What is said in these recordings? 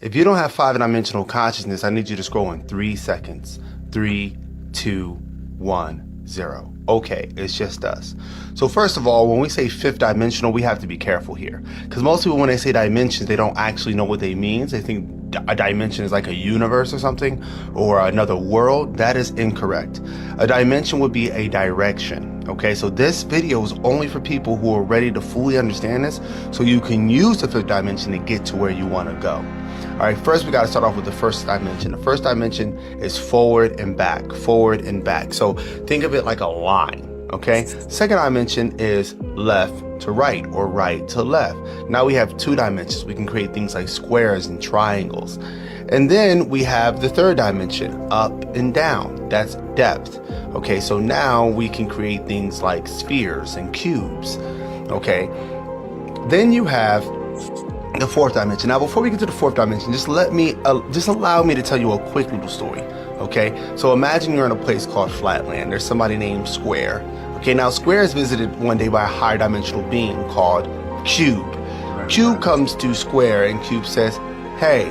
If you don't have five-dimensional consciousness, I need you to scroll in 3 seconds. 3, 2, 1, 0. Okay, it's just us. So first of all, when we say fifth dimensional, we have to be careful here. Because most people, when they say dimensions, they don't actually know what they mean. They think a dimension is like a universe or something, or another world. That is incorrect. A dimension would be a direction. Okay, so this video is only for people who are ready to fully understand this, so you can use the fifth dimension to get to where you want to go. All right, first we got to start off with the first dimension. The first dimension is forward and back, forward and back. So think of it like a line, okay? Second dimension is left to right or right to left. Now we have two dimensions. We can create things like squares and triangles. And then we have the third dimension, up and down. That's depth. Okay, so now we can create things like spheres and cubes. Okay, then you have the fourth dimension. Now, before we get to the fourth dimension, just allow me to tell you a quick little story. Okay, so imagine you're in a place called Flatland. There's somebody named Square. Okay, now Square is visited one day by a higher dimensional being called Cube. Cube comes to Square and Cube says, "Hey,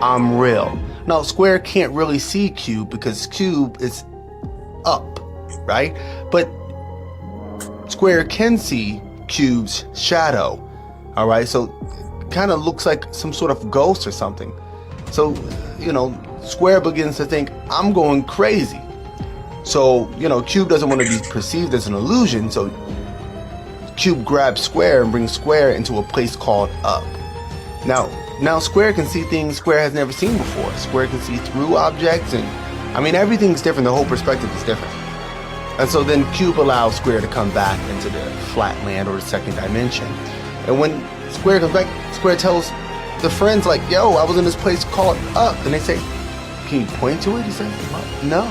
I'm real." Now, Square can't really see Cube because Cube is up, right? But Square can see Cube's shadow. All right, so kind of looks like some sort of ghost or something. So, Square begins to think, I'm going crazy. So, Cube doesn't want to be perceived as an illusion. So Cube grabs Square and brings Square into a place called Up. Now Square can see things Square has never seen before. Square can see through objects, and everything's different. The whole perspective is different. And so then Cube allows Square to come back into the flatland or the second dimension. And when Square comes back, Square tells the friends, like, "Yo, I was in this place called Up." And they say, "Can you point to it?" He says, "No."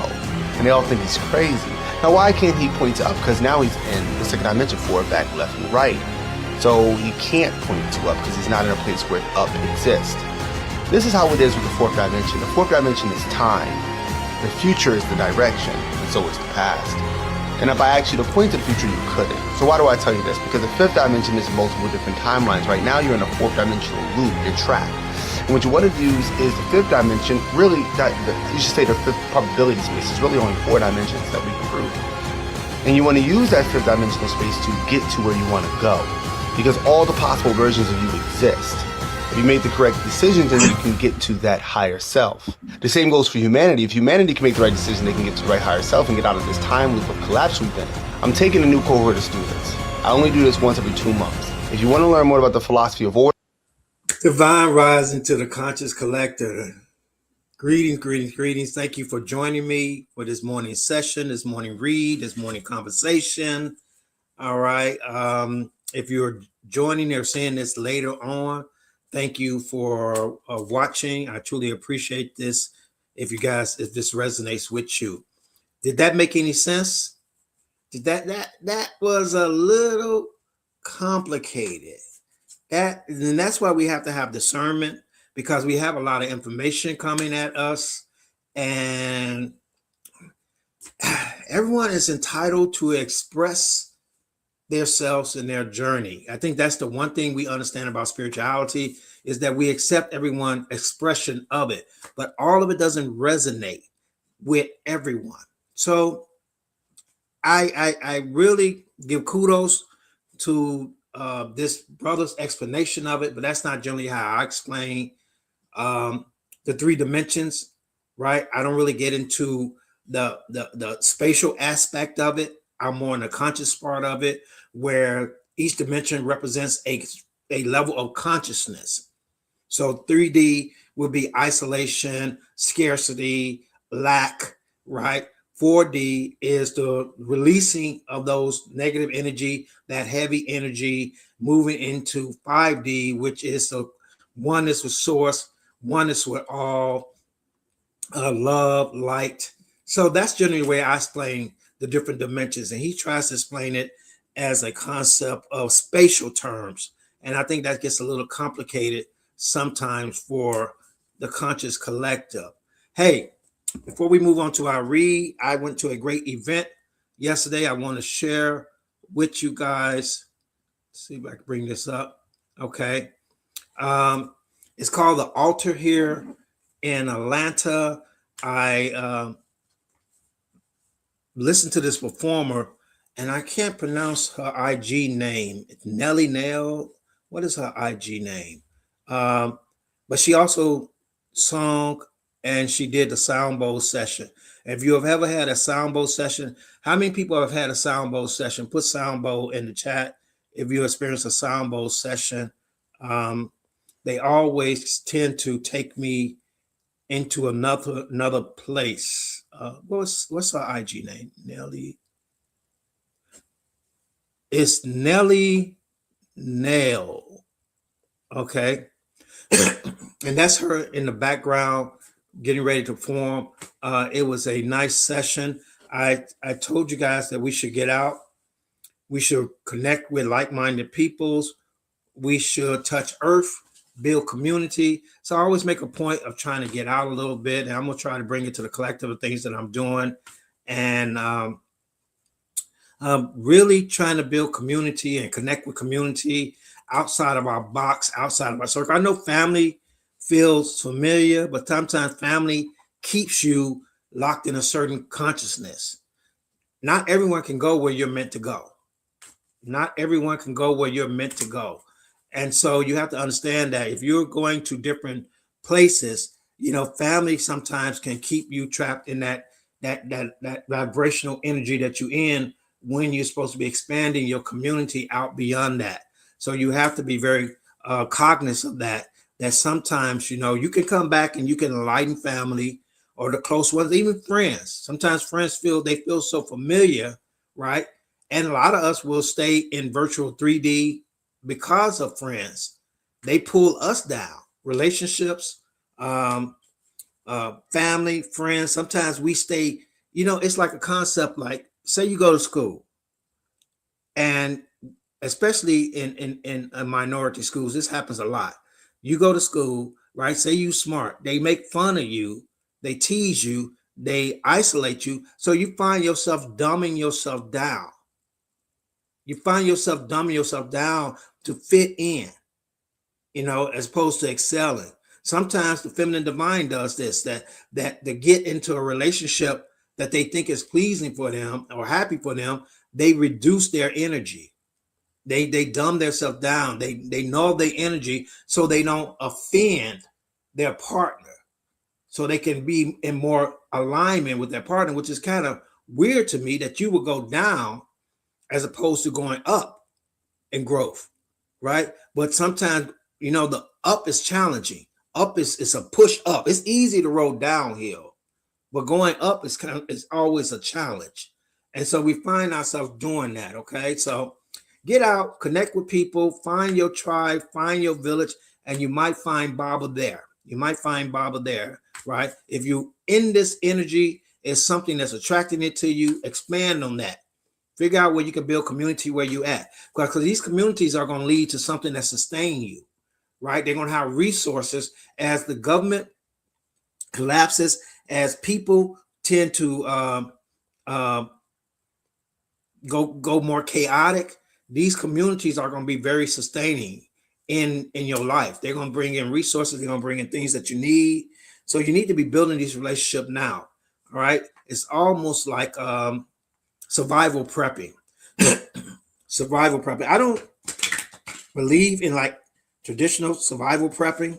And they all think he's crazy. Now, why can't he point to Up? Because now he's in the second dimension, forward, back, left, and right. So he can't point to Up because he's not in a place where Up exists. This is how it is with the fourth dimension. The fourth dimension is time. The future is the direction, and so is the past. And if I asked you to point to the future, you couldn't. So why do I tell you this? Because the fifth dimension is multiple different timelines. Right now, you're in a fourth dimensional loop. You're trapped. And what you want to use is the fifth dimension. Really, you should say the fifth probability space. There's really only four dimensions that we can prove. And you want to use that fifth dimensional space to get to where you want to go. Because all the possible versions of you exist. If you make the correct decisions, then you can get to that higher self. The same goes for humanity. If humanity can make the right decision, they can get to the right higher self and get out of this time loop of collapse we've been in. I'm taking a new cohort of students. I only do this once every 2 months. If you want to learn more about the philosophy of order, Divine rising to the conscious collector. Greetings, greetings, greetings. Thank you for joining me for this morning session, this morning read, this morning conversation. All right. If you're joining or seeing this later on, thank you for watching. I truly appreciate this. If this resonates with you. Did that make any sense? That was a little complicated. And that's why we have to have discernment, because we have a lot of information coming at us, and everyone is entitled to express themselves in their journey. I think that's the one thing we understand about spirituality, is that we accept everyone's expression of it, but all of it doesn't resonate with everyone. So I really give kudos to this brother's explanation of it, but that's not generally how I explain the three dimensions, right? I don't really get into the spatial aspect of it. I'm more in the conscious part of it, where each dimension represents a level of consciousness. So 3D would be isolation, scarcity, lack, right? 4D is the releasing of those negative energy, that heavy energy, moving into 5D, which is the oneness with source, oneness with all, love, light. So that's generally the way I explain the different dimensions. And he tries to explain it as a concept of spatial terms. And I think that gets a little complicated sometimes for the conscious collective. Hey, before we move on to our read, I went to a great event yesterday. I want to share with you guys. Let's see if I can bring this up. Okay. It's called The Altar here in Atlanta. I listened to this performer, and I can't pronounce her IG name. Nelly Nail. What is her IG name? But she also sung and she did the Sound Bowl session. If you have ever had a Sound Bowl session, how many people have had a Sound Bowl session? Put Sound Bowl in the chat if you experience a Sound Bowl session. They always tend to take me into another place. What's her IG name? Nelly. It's Nelly Nail. Okay. And that's her in the background getting ready to perform. It was a nice session. I told you guys that we should get out. We should connect with like-minded peoples. We should touch earth, build community. So I always make a point of trying to get out a little bit, and I'm going to try to bring it to the collective of things that I'm doing. And really trying to build community and connect with community outside of our box, outside of our circle. I know family feels familiar, but sometimes family keeps you locked in a certain consciousness. Not everyone can go where you're meant to go. Not everyone can go where you're meant to go. And so you have to understand that if you're going to different places, family sometimes can keep you trapped in that vibrational energy that you're in when you're supposed to be expanding your community out beyond that. So you have to be very cognizant of that sometimes, you can come back and you can enlighten family or the close ones, even friends. Sometimes friends feel so familiar, right? And a lot of us will stay in virtual 3D because of friends. They pull us down. Relationships, family, friends. Sometimes we stay, it's like a concept like, say you go to school, and especially in minority schools, this happens a lot. You go to school, right? Say you smart. They make fun of you. They tease you. They isolate you. So you find yourself dumbing yourself down. You find yourself dumbing yourself down to fit in, as opposed to excelling. Sometimes the feminine divine does this, that they get into a relationship that they think is pleasing for them or happy for them. They reduce their energy. They dumb themselves down. They null their energy so they don't offend their partner, so they can be in more alignment with their partner, which is kind of weird to me that you would go down as opposed to going up in growth, right? But sometimes, the up is challenging. Up is a push up. It's easy to roll downhill, but going up is always a challenge. And so we find ourselves doing that, okay? So get out, connect with people, find your tribe, find your village, and you might find Baba there. You might find Baba there, right? If you in this energy is something that's attracting it to you, expand on that. Figure out where you can build community where you at. Because these communities are going to lead to something that sustain you, right? They're going to have resources as the government collapses, as people tend to go more chaotic. These communities are going to be very sustaining in your life. They're going to bring in resources. They're going to bring in things that you need. So you need to be building these relationships now. All right. It's almost like survival prepping. Survival prepping. I don't believe in like traditional survival prepping,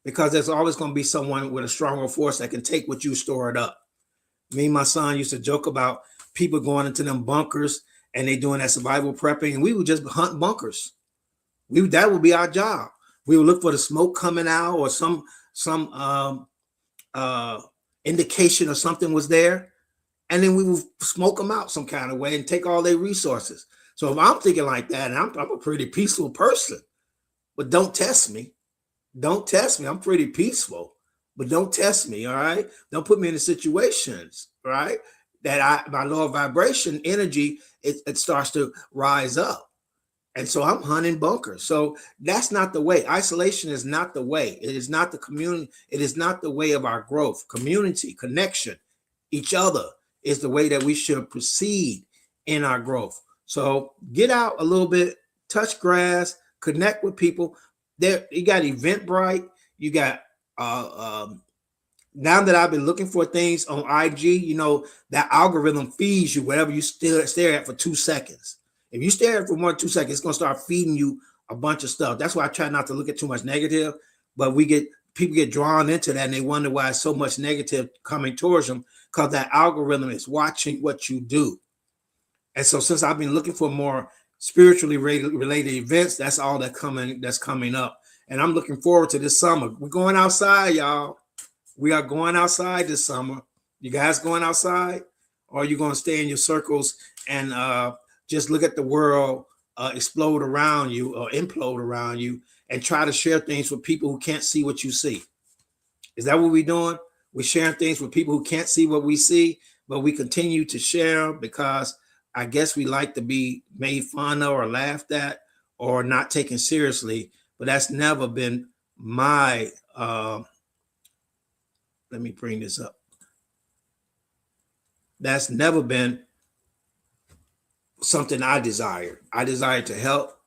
because there's always going to be someone with a stronger force that can take what you stored up. Me and my son used to joke about people going into them bunkers and they doing that survival prepping, and we would just hunt bunkers. That would be our job. We would look for the smoke coming out or some indication or something was there, and then we would smoke them out some kind of way and take all their resources. So if I'm thinking like that, and I'm a pretty peaceful person, but don't test me. Don't test me. I'm pretty peaceful, but don't test me. All right. Don't put me in the situations, right, that my lower vibration energy, it starts to rise up. And so I'm hunting bunkers. So that's not the way. Isolation is not the way. It is not the community. It is not the way of our growth. Community, connection, each other is the way that we should proceed in our growth. So get out a little bit, touch grass, connect with people. There, you got Eventbrite. You got now that I've been looking for things on IG, you know, that algorithm feeds you whatever you still stare at for 2 seconds. If you stare at it for more than 2 seconds, it's gonna start feeding you a bunch of stuff. That's why I try not to look at too much negative, but people get drawn into that and they wonder why so much negative coming towards them, because that algorithm is watching what you do. And so since I've been looking for more spiritually related events, that's all that's coming up. And I'm looking forward to this summer. We're going outside, y'all. We are going outside this summer. You guys going outside? Or are you going to stay in your circles and just look at the world explode around you or implode around you and try to share things with people who can't see what you see? Is that what we're doing? We're sharing things with people who can't see what we see, but we continue to share because I guess we like to be made fun of or laughed at or not taken seriously. But that's never been my let me bring this up. That's never been something I desire. I desire to help.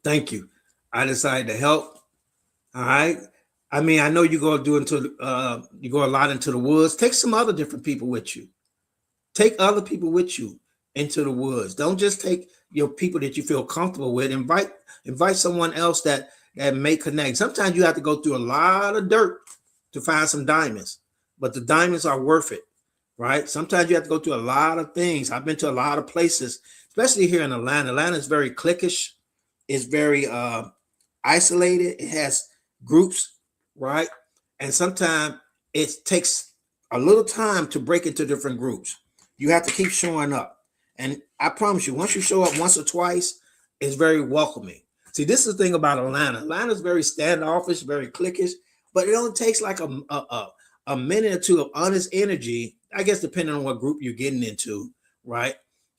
Thank you. I decided to help. All right. I mean, I know you go you go a lot into the woods. Take some other different people with you. Take other people with you into the woods. Don't just take your people that you feel comfortable with. Invite someone else that may connect. Sometimes you have to go through a lot of dirt to find some diamonds, but the diamonds are worth it, right? Sometimes you have to go through a lot of things. I've been to a lot of places, especially here in Atlanta. Atlanta is very cliquish. It's very isolated. It has groups, right? And sometimes it takes a little time to break into different groups. You have to keep showing up. And I promise you, once you show up once or twice, it's very welcoming. See, this is the thing about Atlanta. Atlanta is very standoffish, very cliquish, but it only takes like a minute or two of honest energy, I guess, depending on what group you're getting into, right?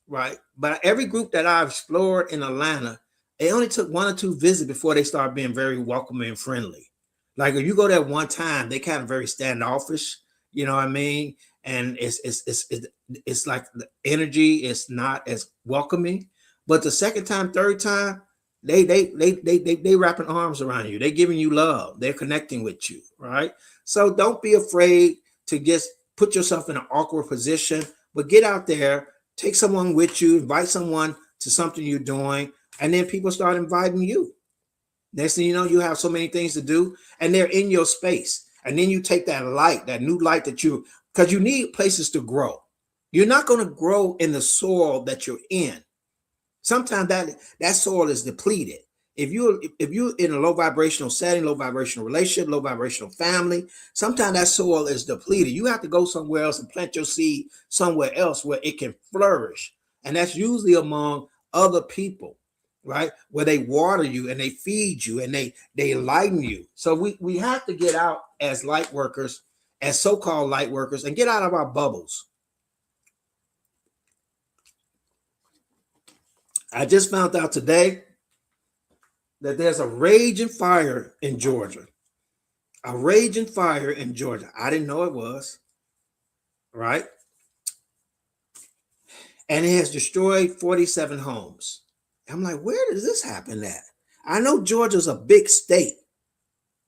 Right. But every group that I've explored in Atlanta, it only took 1 or 2 visits before they start being very welcoming and friendly. Like if you go there one time, they kind of very standoffish, you know what I mean? And it's like the energy is not as welcoming. But the second time, third time, they wrapping arms around you. They're giving you love. They're connecting with you, right? So don't be afraid to just put yourself in an awkward position, but get out there, take someone with you, invite someone to something you're doing, and then people start inviting you. Next thing you know, you have so many things to do, and they're in your space. And then you take that light, that new light because you need places to grow. You're not going to grow in the soil that you're in. Sometimes that soil is depleted. If you're in a low vibrational setting, low vibrational relationship, low vibrational family, sometimes that soil is depleted. You have to go somewhere else and plant your seed somewhere else where it can flourish. And that's usually among other people, right? Where they water you and they feed you and they enlighten you. So we have to get out as light workers, as so-called light workers, and get out of our bubbles. I just found out today that there's a raging fire in Georgia. A raging fire in Georgia. I didn't know it was, right? And it has destroyed 47 homes. I'm like, where does this happen at? I know Georgia's a big state,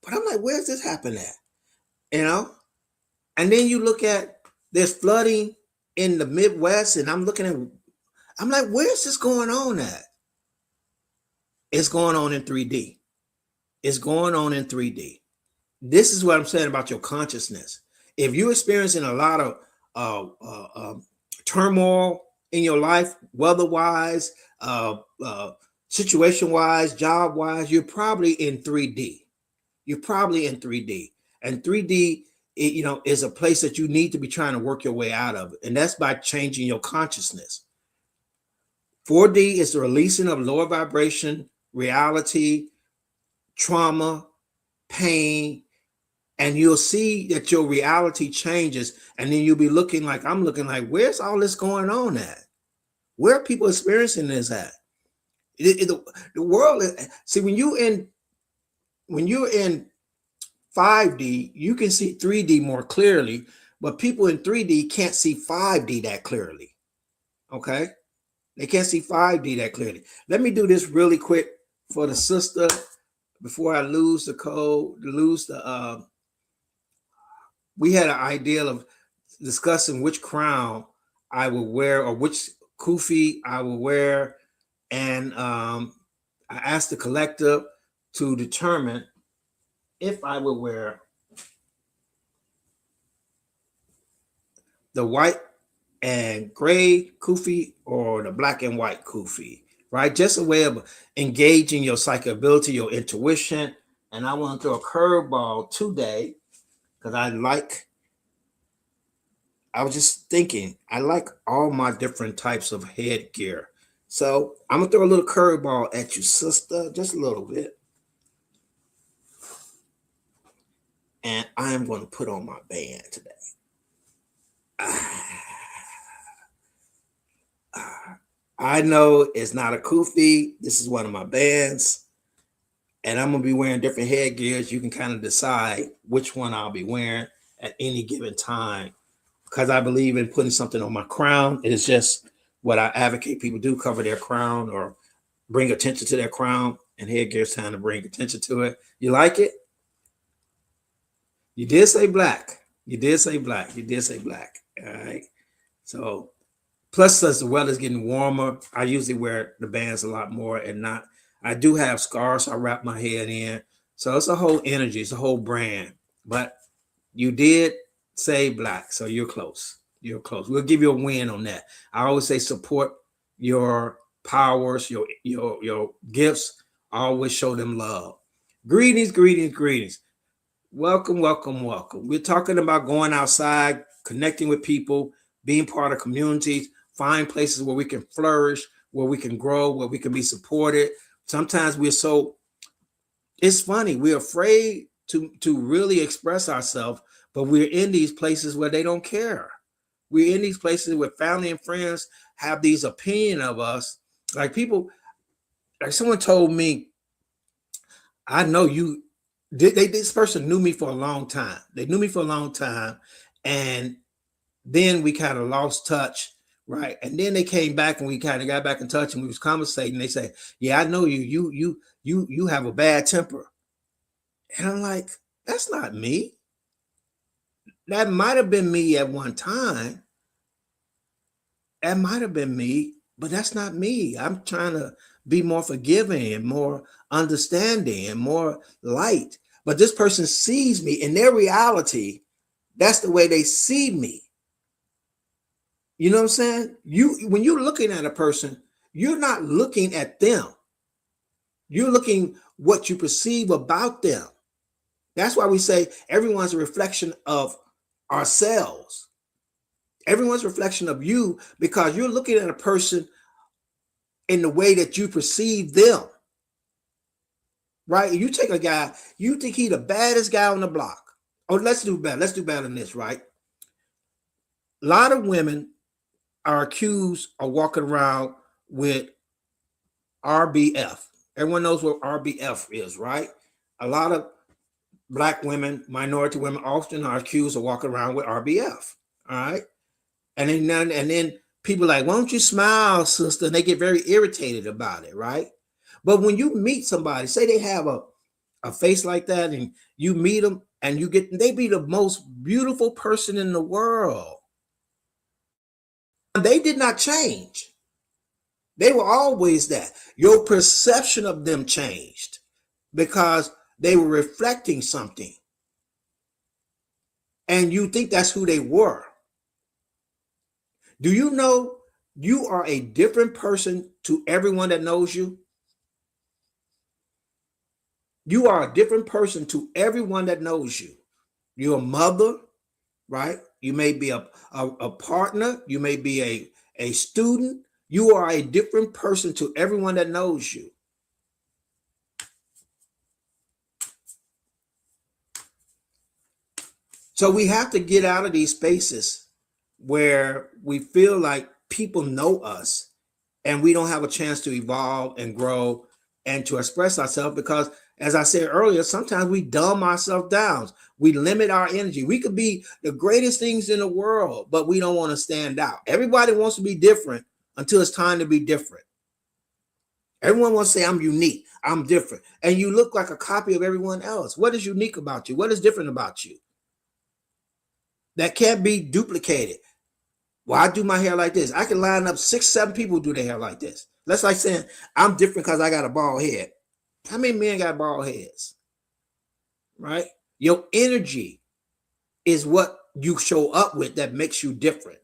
but I'm like, where's this happen at? You know? And then you look at, there's flooding in the Midwest, and I'm like, where's this going on at? It's going on in 3D. It's going on in 3D. This is what I'm saying about your consciousness. If you're experiencing a lot of turmoil in your life, weather-wise, situation-wise, job-wise, you're probably in 3D. You're probably in 3D. And 3D, is a place that you need to be trying to work your way out of. And that's by changing your consciousness. 4D is the releasing of lower vibration, reality, trauma, pain, and you'll see that your reality changes. And then you'll be looking like, I'm looking like, where's all this going on at? Where are people experiencing this at? The world is, see, when you're in 5D, you can see 3D more clearly, but people in 3D can't see 5D that clearly. Okay? They can't see 5D that clearly. Let me do this really quick for the sister before I lose the code, we had an ideal of discussing which crown I would wear or which kufi I would wear. And I asked the collective to determine if I would wear the white and gray kufi or the black and white kufi, right? Just a way of engaging your psychic ability, your intuition. And I want to throw a curveball today because I was just thinking, I like all my different types of headgear. So I'm gonna throw a little curveball at you, sister, just a little bit. And I am going to put on my band today. I know it's not a kufi. This is one of my bands. And I'm going to be wearing different headgears. You can kind of decide which one I'll be wearing at any given time. Because I believe in putting something on my crown. It is just what I advocate people do, cover their crown or bring attention to their crown. And headgear is time to bring attention to it. You like it? You did say black. You did say black. You did say black. All right. So, plus, as the weather's getting warmer, I usually wear the bands a lot more and not. I do have scarves I wrap my head in. So, it's a whole energy. It's a whole brand. But you did say black. So, you're close. You're close. We'll give you a win on that. I always say support your powers, your gifts. Always show them love. Greetings, greetings, greetings. Welcome, welcome, welcome. We're talking about going outside, connecting with people, being part of communities, find places where we can flourish, where we can grow, where we can be supported. Sometimes it's funny, we're afraid to really express ourselves, but we're in these places where they don't care. We're in these places where family and friends have these opinion of us. Like someone told me, I know you. This person knew me for a long time. They knew me for a long time. And then we kind of lost touch, right? And then they came back and we kind of got back in touch and we was conversating. They say, yeah, I know you. You have a bad temper. And I'm like, that's not me. That might have been me at one time. That might have been me, but that's not me. I'm trying to be more forgiving and more understanding and more light. But this person sees me in their reality. That's the way they see me. You know what I'm saying? When you're looking at a person, you're not looking at them. You're looking what you perceive about them. That's why we say everyone's a reflection of ourselves. Everyone's a reflection of you because you're looking at a person in the way that you perceive them. Right? You take a guy, you think he's the baddest guy on the block. Oh, let's do better. Let's do better than this, right? A lot of women are accused of walking around with RBF. Everyone knows what RBF is, right? A lot of Black women, minority women often are accused of walking around with RBF. All right. And then people are like, why don't you smile, sister? And they get very irritated about it, right? But when you meet somebody, say they have a face like that, and you meet them and they be the most beautiful person in the world. They did not change. They were always that. Your perception of them changed because they were reflecting something. And you think that's who they were. Do you know you are a different person to everyone that knows you? You are a different person to everyone that knows you. You're a mother, right? You may be a partner. You may be a student. You are a different person to everyone that knows you. So we have to get out of these spaces where we feel like people know us and we don't have a chance to evolve and grow and to express ourselves because, as I said earlier, sometimes we dumb ourselves down. We limit our energy. We could be the greatest things in the world, but we don't want to stand out. Everybody wants to be different until it's time to be different. Everyone wants to say, I'm unique. I'm different. And you look like a copy of everyone else. What is unique about you? What is different about you? That can't be duplicated. Well, I do my hair like this. I can line up 6, 7 people who do their hair like this. That's like saying I'm different because I got a bald head. How many men got bald heads? Right? Your energy is what you show up with that makes you different.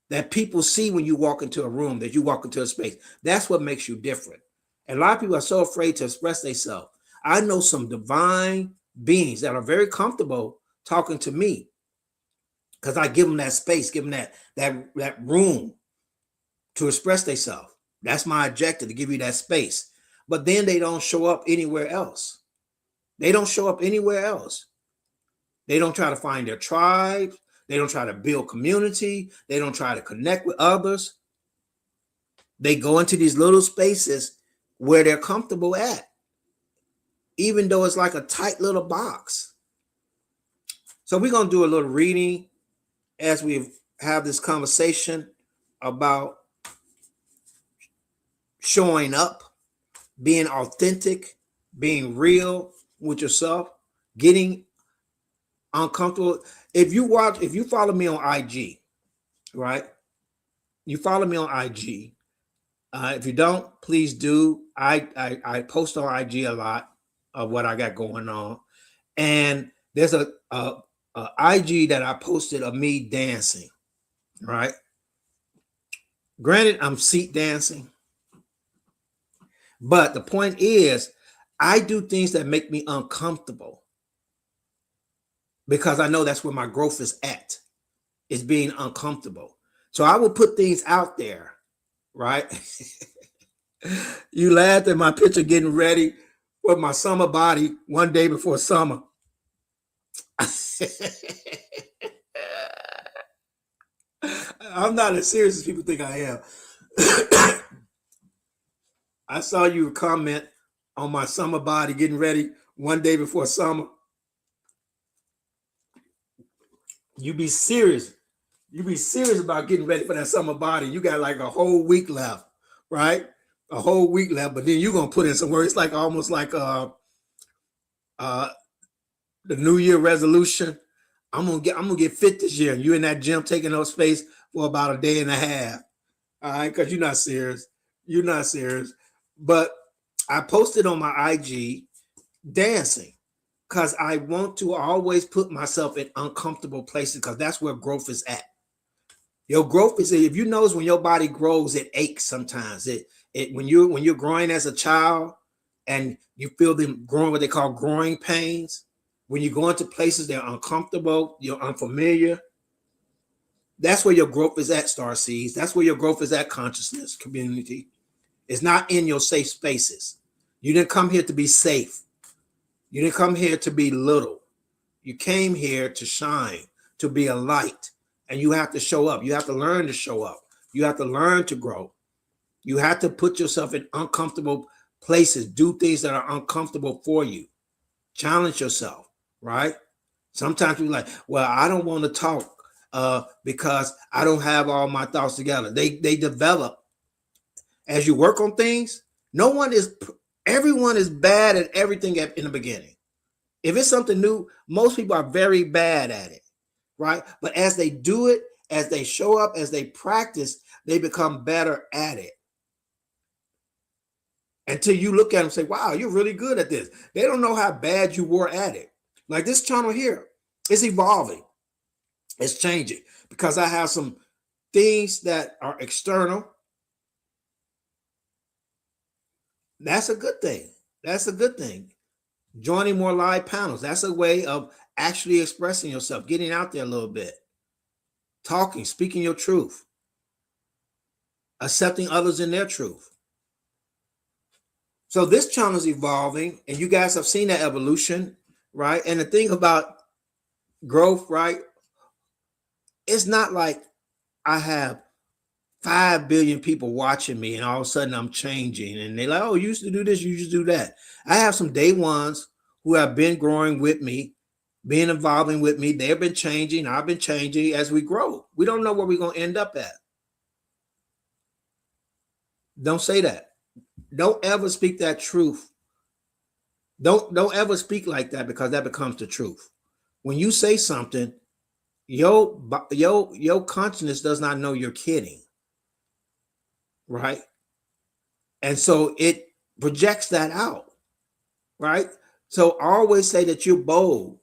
That people see when you walk into a room, that you walk into a space. That's what makes you different. And a lot of people are so afraid to express themselves. I know some divine beings that are very comfortable talking to me because I give them that space, give them that room to express themselves. That's my objective, to give you that space. But then they don't show up anywhere else. They don't show up anywhere else. They don't try to find their tribe. They don't try to build community. They don't try to connect with others. They go into these little spaces where they're comfortable at, even though it's like a tight little box. So we're going to do a little reading as we have this conversation about showing up, being authentic, being real with yourself, getting uncomfortable. If you follow me on IG, right? You follow me on IG. If you don't, please do. I post on IG a lot of what I got going on. And there's a IG that I posted of me dancing, right? Granted, I'm seat dancing. But the point is, I do things that make me uncomfortable because I know that's where my growth is at, is being uncomfortable. So I will put things out there, right? You laughed at my picture getting ready with my summer body one day before summer. I'm not as serious as people think I am. I saw you comment on my summer body getting ready one day before summer. You be serious. You be serious about getting ready for that summer body. You got like a whole week left, right? A whole week left, but then you're gonna put in some work. It's like almost like the New Year resolution. I'm gonna get fit this year. And you in that gym taking up space for about a day and a half. All right, because you're not serious. You're not serious. But I posted on my IG dancing because I want to always put myself in uncomfortable places because that's where growth is at. Your growth is, if you notice, when your body grows, it aches sometimes. When you're growing as a child and you feel them growing, what they call growing pains, when you go into places that are uncomfortable, you're unfamiliar. That's where your growth is at, Star Seeds. That's where your growth is at, consciousness community. It's not in your safe spaces. You didn't come here to be safe. You didn't come here to be little. You came here to shine, to be a light, and you have to show up. You have to learn to show up. You have to learn to grow. You have to put yourself in uncomfortable places, do things that are uncomfortable for you. Challenge yourself, right? Sometimes you're like, well, I don't want to talk because I don't have all my thoughts together. They develop as you work on things. Everyone is bad at everything in the beginning. If it's something new, most people are very bad at it, right? But as they do it, as they show up, as they practice, they become better at it. Until you look at them and say, wow, you're really good at this. They don't know how bad you were at it. Like this channel here, it's evolving. It's changing because I have some things that are external. That's a good thing. That's a good thing. Joining more live panels. That's a way of actually expressing yourself, getting out there a little bit, talking, speaking your truth, accepting others in their truth. So this channel is evolving, and you guys have seen that evolution, right? And the thing about growth, right? It's not like I have 5 billion people watching me and all of a sudden I'm changing and they're like, oh, you used to do this, you used to do that. I have some day ones who have been growing with me, been evolving with me. They've been changing. I've been changing as we grow. We don't know where we're going to end up at. Don't say that. Don't ever speak that truth Don't ever speak like that, because that becomes the truth. When you say something, your consciousness does not know you're kidding, right? And so it projects that out, right? So always say that you're bold,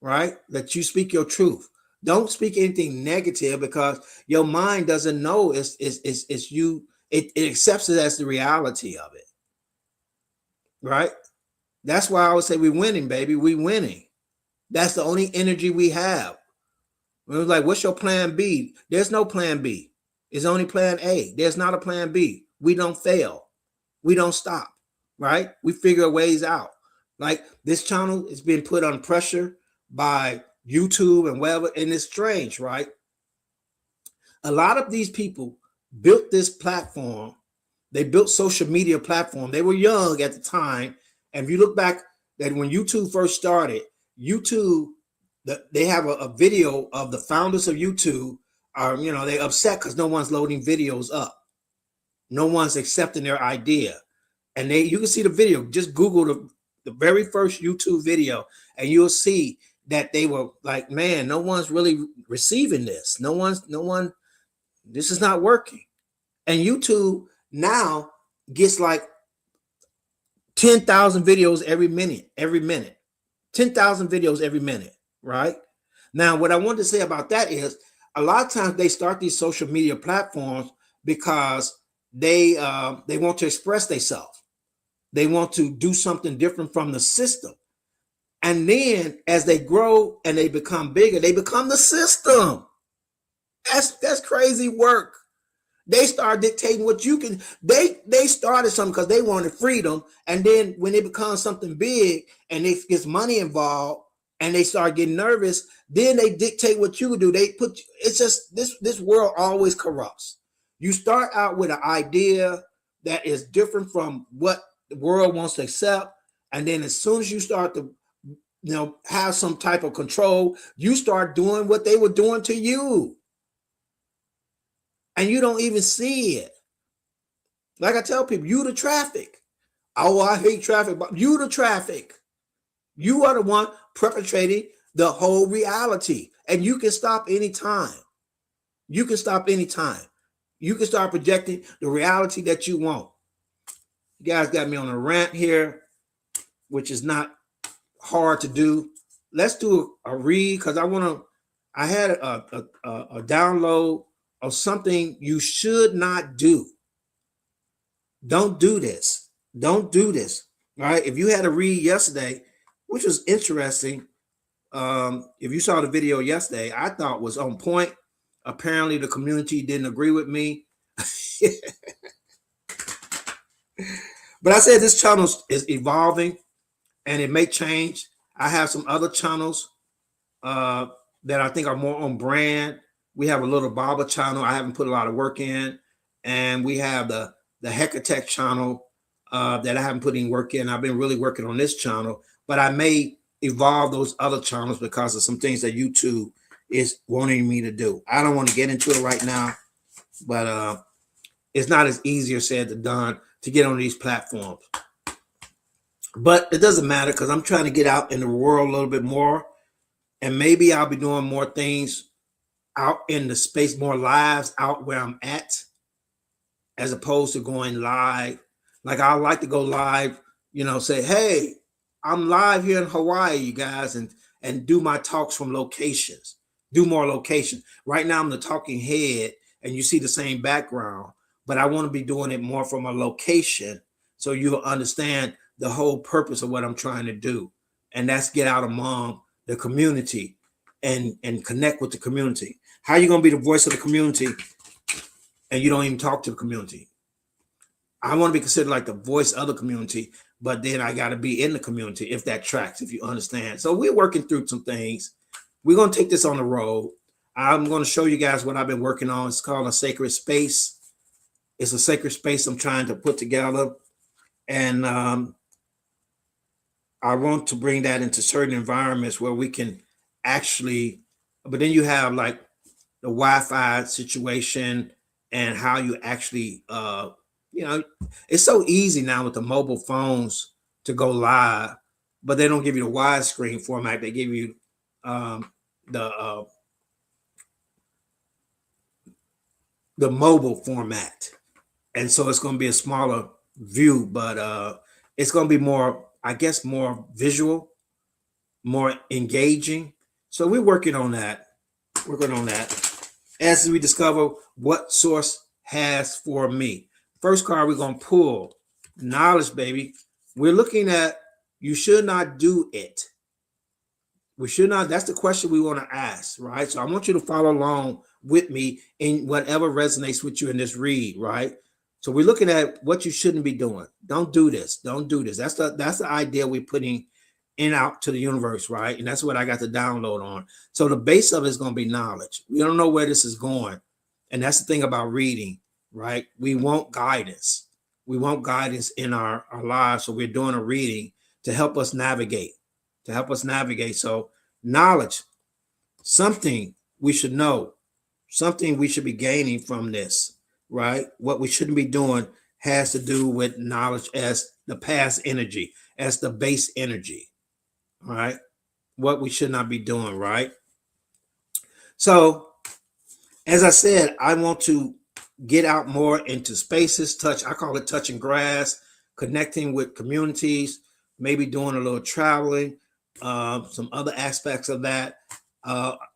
right? That you speak your truth. Don't speak anything negative, because your mind doesn't know it's you. It accepts it as the reality of it, right? That's why I always say we winning, baby. We winning. That's the only energy we have. It was like, what's your plan B? There's no plan B. It's only plan A. There's not a plan B. We don't fail. We don't stop, right? We figure ways out. Like this channel is being put on pressure by YouTube and whatever, and it's strange, right? A lot of these people built this platform. They built social media platform. They were young at the time. And if you look back that when YouTube first started, YouTube, they have a video of the founders of YouTube are, they upset because no one's loading videos up. No one's accepting their idea. And you can see the video. Just Google the very first YouTube video, and you'll see that they were like, man, no one's really receiving this. No one, this is not working. And YouTube now gets like 10,000 videos every minute, 10,000 videos every minute, right? Now, what I want to say about that is a lot of times they start these social media platforms because they want to express themselves. They want to do something different from the system. And then as they grow and they become bigger, they become the system. That's crazy work. They start dictating what you can. They started something because they wanted freedom, and then when it becomes something big and it gets money involved, and they start getting nervous, then they dictate what you do. It's just this world always corrupts. You start out with an idea that is different from what the world wants to accept, and then as soon as you start to have some type of control, you start doing what they were doing to you. And you don't even see it. Like I tell people, you the traffic. Oh, I hate traffic, but you the traffic. You are the one perpetrating the whole reality. And you can stop anytime. You can stop anytime. You can start projecting the reality that you want. You guys got me on a rant here, which is not hard to do. Let's do a read, because I had a download of something you should not do. Don't do this. Don't do this. All right. If you had a read yesterday, which was interesting, if you saw the video yesterday, I thought was on point. Apparently the community didn't agree with me. But I said this channel is evolving and it may change. I have some other channels that I think are more on brand. We have a little barber channel I haven't put a lot of work in. And we have the Hecatech channel that I haven't put any work in. I've been really working on this channel, but I may evolve those other channels because of some things that YouTube is wanting me to do. I don't want to get into it right now, but it's not as easier said than done to get on these platforms. But it doesn't matter, because I'm trying to get out in the world a little bit more. And maybe I'll be doing more things out in the space, more lives out where I'm at, as opposed to going live. Like I like to go live, say, hey, I'm live here in Hawaii, you guys, and do my talks from locations, do more locations. Right now I'm the talking head and you see the same background, but I want to be doing it more from a location so you'll understand the whole purpose of what I'm trying to do. And that's get out among the community and connect with the community. How are you going to be the voice of the community and you don't even talk to the community? I want to be considered like the voice of the community, but then I got to be in the community, if that tracks, if you understand. So we're working through some things. We're going to take this on the road. I'm going to show you guys what I've been working on. It's called a sacred space. It's a sacred space I'm trying to put together. And I want to bring that into certain environments where we can actually, but then you have like the Wi-Fi situation and how you actually You know, it's so easy now with the mobile phones to go live, but they don't give you the widescreen format. They give you the mobile format, and so it's going to be a smaller view, but it's going to be more, I guess, more visual, more engaging. So we're working on that. Working on that as we discover what source has for me. First card we're going to pull, knowledge, baby. We're looking at you should not do it. We should not. That's the question we want to ask, right? So I want you to follow along with me in whatever resonates with you in this read, right? So we're looking at what you shouldn't be doing. Don't do this. Don't do this. That's the idea we're putting in out to the universe, right? And that's what I got to download on. So the base of it is going to be knowledge. We don't know where this is going. And that's the thing about reading, right? We want guidance. We want guidance in our lives. So we're doing a reading to help us navigate, So knowledge, something we should know, something we should be gaining from this, right? What we shouldn't be doing has to do with knowledge as the past energy, as the base energy, right? What we should not be doing, right? So, as I said, I want to get out more into spaces, I call it touching grass, connecting with communities, maybe doing a little traveling, some other aspects of that.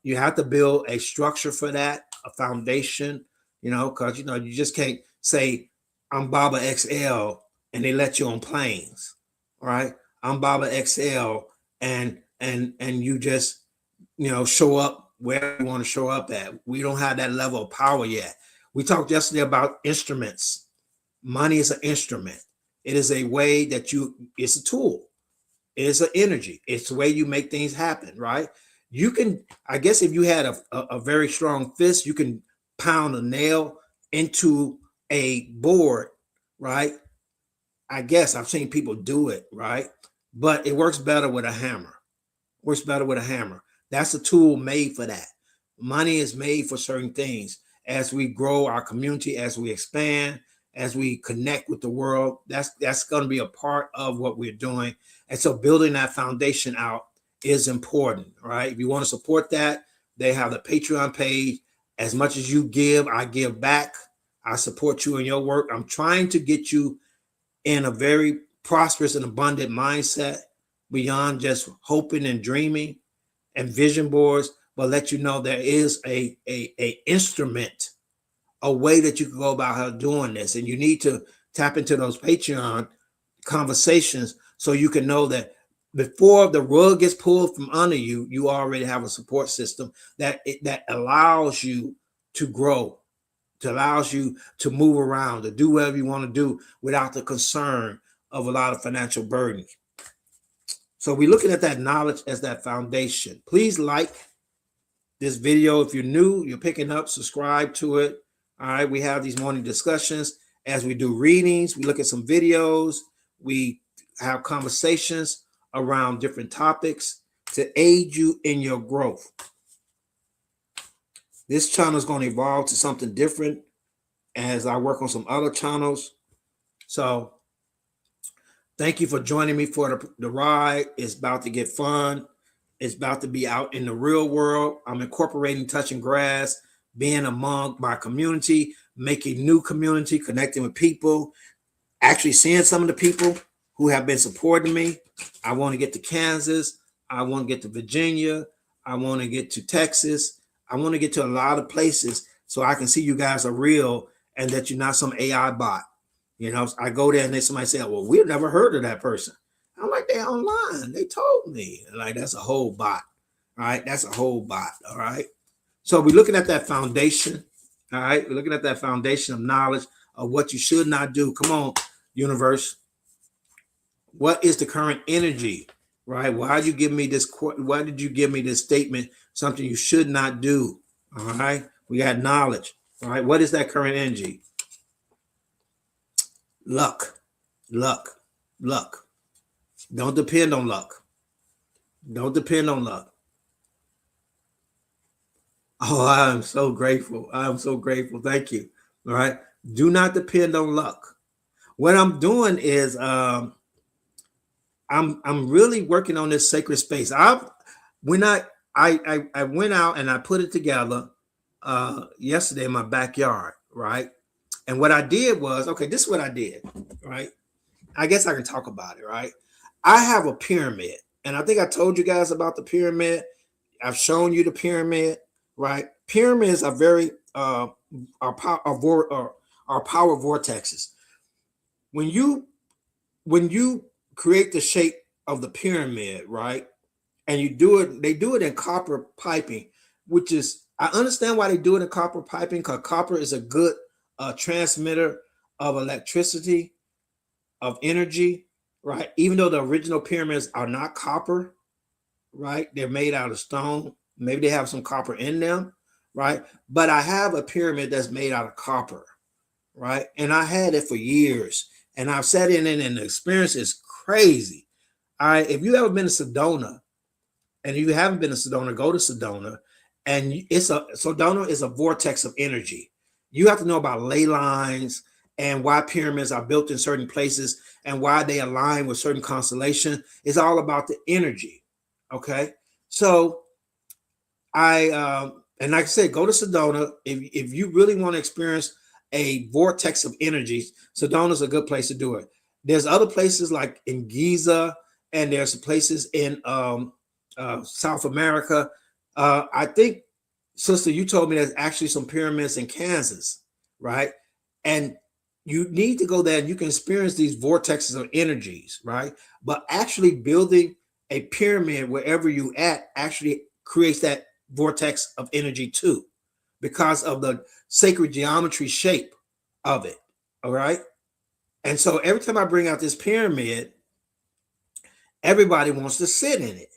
You have to build a structure for that, a foundation, because you just can't say I'm Baba XL and they let you on planes, right? I'm Baba XL and you just show up where you want to show up at. We don't have that level of power yet. We talked yesterday about instruments. Money is an instrument. It is a way that it's a tool. It's an energy. It's the way you make things happen, right? You can, I guess if you had a very strong fist, you can pound a nail into a board, right? I guess I've seen people do it, right? But it works better with a hammer. That's a tool made for that. Money is made for certain things. As we grow our community, as we expand, as we connect with the world, that's going to be a part of what we're doing. And so building that foundation out is important, right? If you want to support that, they have the Patreon page. As much as you give, I give back. I support you in your work. I'm trying to get you in a very prosperous and abundant mindset beyond just hoping and dreaming and vision boards, but let you know there is a instrument, a way that you can go about how doing this. And you need to tap into those Patreon conversations so you can know that before the rug gets pulled from under you, you already have a support system that allows you to grow, allows you to move around, to do whatever you want to do without the concern of a lot of financial burden. So we're looking at that knowledge as that foundation. Please like this video. If you're new, you're picking up, subscribe to it. All right, we have these morning discussions as we do readings. We look at some videos. We have conversations around different topics to aid you in your growth. This channel is going to evolve to something different as I work on some other channels. So thank you for joining me for the ride. It's about to get fun. It's about to be out in the real world. I'm incorporating touching grass, being among my community, making new community, connecting with people, actually seeing some of the people who have been supporting me. I want to get to Kansas. I want to get to Virginia. I want to get to Texas. I want to get to a lot of places so I can see you guys are real and that you're not some AI bot. I go there and then somebody say, well, we've never heard of that person. I'm like, they're online. They told me. Like, that's a whole bot. All right. That's a whole bot. All right. So we're looking at that foundation. All right. We're looking at that foundation of knowledge of what you should not do. Come on, universe. What is the current energy? Right? Why did you give me this statement? Something you should not do. All right. We got knowledge. All right. What is that current energy? Luck. Don't depend on luck. Oh, I am so grateful. Thank you. All right. Do not depend on luck. What I'm doing is I'm really working on this sacred space. When I went out and I put it together yesterday in my backyard, right? And what I did was, okay, this is what I did, right? I guess I can talk about it, right? I have a pyramid, and I think I told you guys about the pyramid. I've shown you the pyramid, right? Pyramids are very are power vortexes. When you create the shape of the pyramid, right? And you do it, they do it in copper piping, which is, I understand why they do it in copper piping, because copper is a good transmitter of electricity, of energy, right? Even though the original pyramids are not copper, right? They're made out of stone. Maybe they have some copper in them, right? But I have a pyramid that's made out of copper, right? And I had it for years, and I've sat in it, and the experience is crazy. All right, if you ever been to Sedona, and if you haven't been to Sedona, go to Sedona, and Sedona is a vortex of energy. You have to know about ley lines and why pyramids are built in certain places and why they align with certain constellation. It's all about the energy. Okay, so and like I said, go to Sedona if you really want to experience a vortex of energies. Sedona is a good place to do it. There's other places like in Giza, and there's places in South America. I think, sister, you told me there's actually some pyramids in Kansas, right? And you need to go there and you can experience these vortexes of energies, right? But actually building a pyramid wherever you at actually creates that vortex of energy too, because of the sacred geometry shape of it. All right. And so every time I bring out this pyramid, everybody wants to sit in it.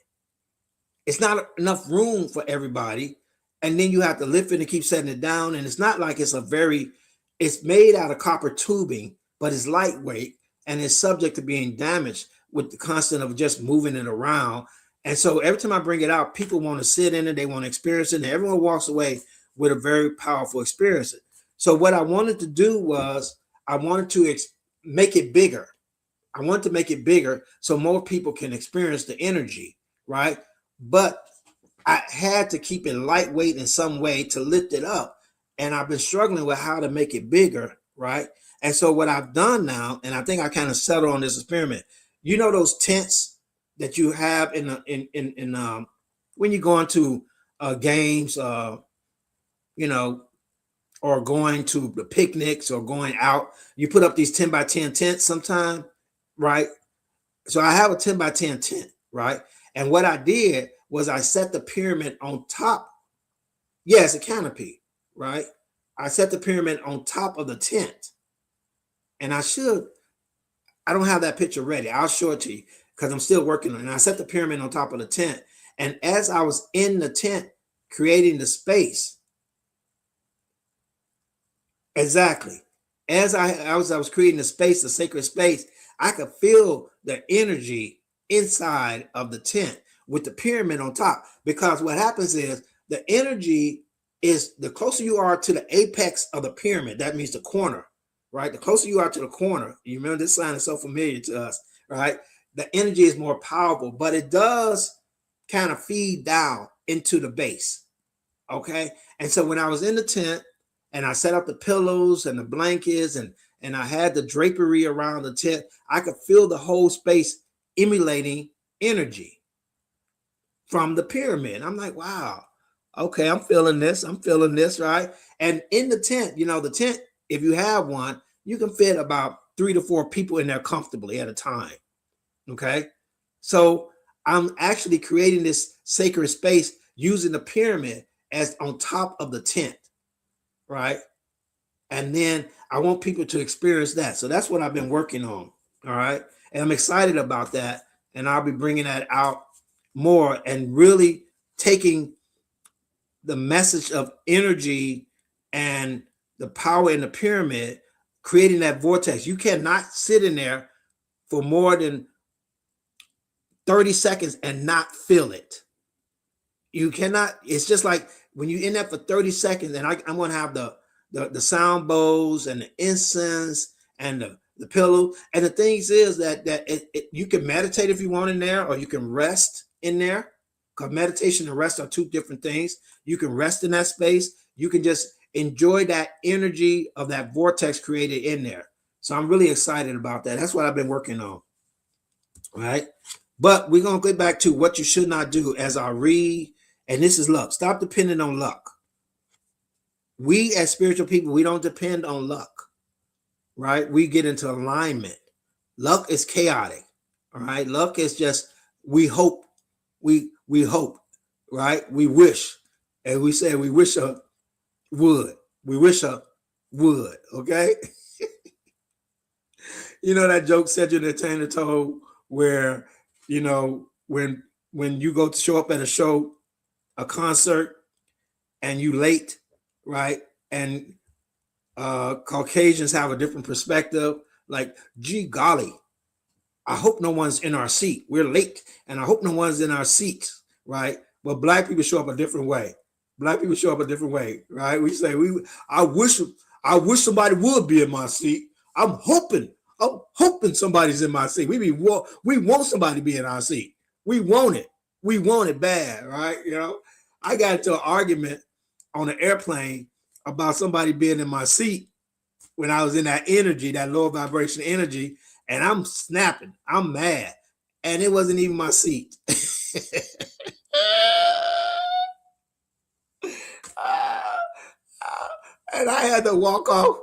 It's not enough room for everybody. And then you have to lift it and keep setting it down. And it's not like it's made out of copper tubing, but it's lightweight and it's subject to being damaged with the constant of just moving it around. And so every time I bring it out, people want to sit in it, they want to experience it, and everyone walks away with a very powerful experience. So what I wanted to do was I wanted to make it bigger. I wanted to make it bigger so more people can experience the energy, right? But I had to keep it lightweight in some way to lift it up. And I've been struggling with how to make it bigger, right? And so what I've done now, and I think I kind of settled on this experiment. You know those tents that you have in when you go into games, you know, or going to the picnics or going out, you put up these 10 by 10 tents sometime, right? So I have a 10 by 10 tent, right? And what I did was I set the pyramid on top. Yeah, it's a canopy, right? I set the pyramid on top of the tent. And I don't have that picture ready. I'll show it to you because I'm still working on it. And I set the pyramid on top of the tent. And as I was in the tent creating the space, exactly, as I was creating the space, the sacred space, I could feel the energy inside of the tent with the pyramid on top. Because what happens is the energy is, the closer you are to the apex of the pyramid, that means the corner, right? The closer you are to the corner, you remember this sign is so familiar to us, right? The energy is more powerful, but it does kind of feed down into the base, okay? And so when I was in the tent and I set up the pillows and the blankets and I had the drapery around the tent, I could feel the whole space emulating energy from the pyramid. I'm like, wow, okay, I'm feeling this, right? And in the tent, you know, the tent, if you have one, you can fit about 3 to 4 people in there comfortably at a time, okay? So I'm actually creating this sacred space using the pyramid as on top of the tent, right? And then I want people to experience that. So that's what I've been working on, all right? And I'm excited about that. And I'll be bringing that out more and really taking the message of energy and the power in the pyramid, creating that vortex. You cannot sit in there for more than 30 seconds and not feel it. You cannot. It's just like when you're in there for 30 seconds, and I'm going to have the sound bowls and the incense and the pillow. And the things is that you can meditate if you want in there, or you can rest in there. Because meditation and rest are two different things. You can rest in that space. You can just enjoy that energy of that vortex created in there. So I'm really excited about that. That's what I've been working on. All right. But we're going to get back to what you should not do as I read. And this is luck. Stop depending on luck. We as spiritual people, we don't depend on luck. Right? We get into alignment. Luck is chaotic. All right. Luck is just, we hope. We hope, right? We wish. And we say we wish her would. We wish her would. Okay. You know that joke Cedric the Entertainer told, where, you know, when you go to show up at a show, a concert, and you late, right? And Caucasians have a different perspective. Like, gee golly, I hope no one's in our seat. We're late, and I hope no one's in our seats, right? But Black people show up a different way. Black people show up a different way, right? We say, I wish somebody would be in my seat. I'm hoping somebody's in my seat. We want somebody to be in our seat. We want it. We want it bad, right? You know, I got into an argument on an airplane about somebody being in my seat when I was in that energy, that lower vibration energy. And I'm snapping. I'm mad. And it wasn't even my seat. And I had to walk off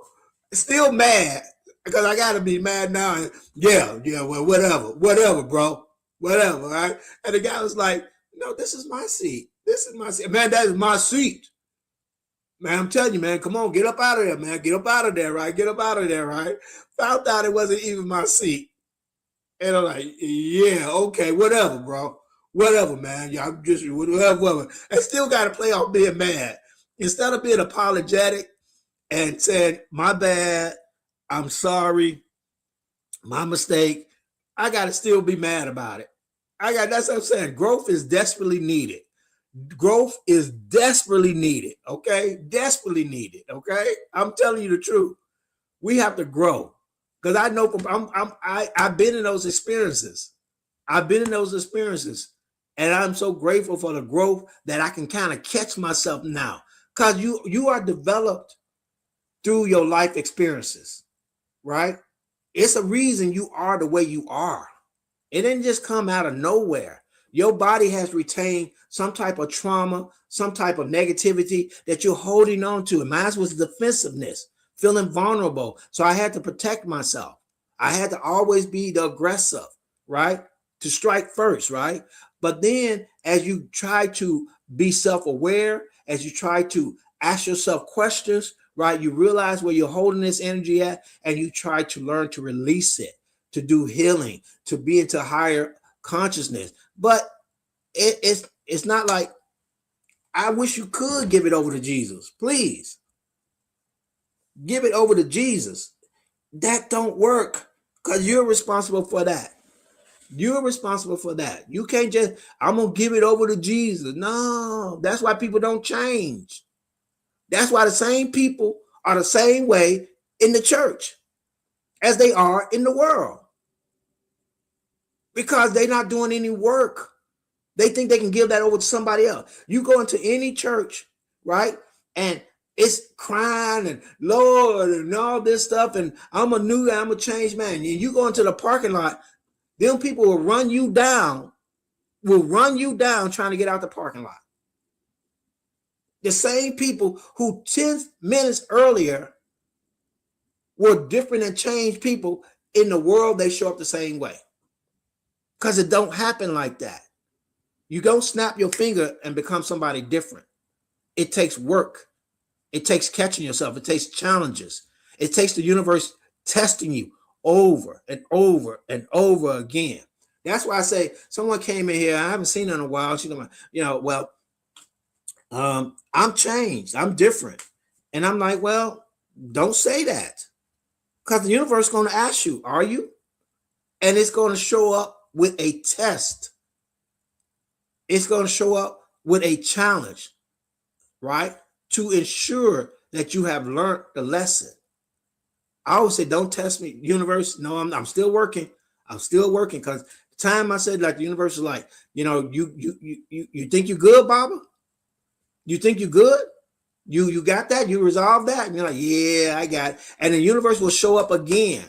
still mad, because I got to be mad now. Yeah, well, whatever, bro. Whatever, right? And the guy was like, no, this is my seat. This is my seat. Man, that is my seat. Man, I'm telling you, man, come on, get up out of there, man. Get up out of there, right? Get up out of there, right? Found out it wasn't even my seat. And I'm like, yeah, okay, whatever, bro. Whatever, man. Yeah, I'm just whatever. I still got to play off being mad. Instead of being apologetic and saying, my bad, I'm sorry, my mistake, I got to still be mad about it. That's what I'm saying. Growth is desperately needed. Growth is desperately needed, okay? Desperately needed, okay? I'm telling you the truth. We have to grow, because I know I've been in those experiences. And I'm so grateful for the growth that I can kind of catch myself now, because you are developed through your life experiences, right? It's a reason you are the way you are. It didn't just come out of nowhere. Your body has retained some type of trauma, some type of negativity that you're holding on to. And mine was defensiveness, feeling vulnerable. So I had to protect myself. I had to always be the aggressor, right? To strike first, right? But then as you try to be self-aware, as you try to ask yourself questions, right? You realize where you're holding this energy at, and you try to learn to release it, to do healing, to be into higher consciousness. But it's not like, I wish you could give it over to Jesus. Please give it over to Jesus. That don't work, because you're responsible for that. You're responsible for that. You can't just, I'm going to give it over to Jesus. No, that's why people don't change. That's why the same people are the same way in the church as they are in the world, because they're not doing any work. They think they can give that over to somebody else. You go into any church, right? And it's crying and Lord and all this stuff. And I'm a new guy, I'm a changed man. And you go into the parking lot, them people will run you down trying to get out the parking lot. The same people who 10 minutes earlier were different and changed people, in the world, they show up the same way. Because it don't happen like that. You don't snap your finger and become somebody different. It takes work. It takes catching yourself. It takes challenges. It takes the universe testing you over and over and over again. That's why I say, someone came in here, I haven't seen her in a while. She's like, I'm changed. I'm different. And I'm like, well, don't say that. Because the universe is going to ask you, are you? And it's going to show up with a test. It's going to show up with a challenge, right? To ensure that you have learned the lesson. I always say, don't test me, universe. No, I'm still working. I'm still working because the time I said, like, the universe is like, you think you're good, Baba? You think you're good? You got that? You resolved that? And you're like, yeah, I got it. And the universe will show up again.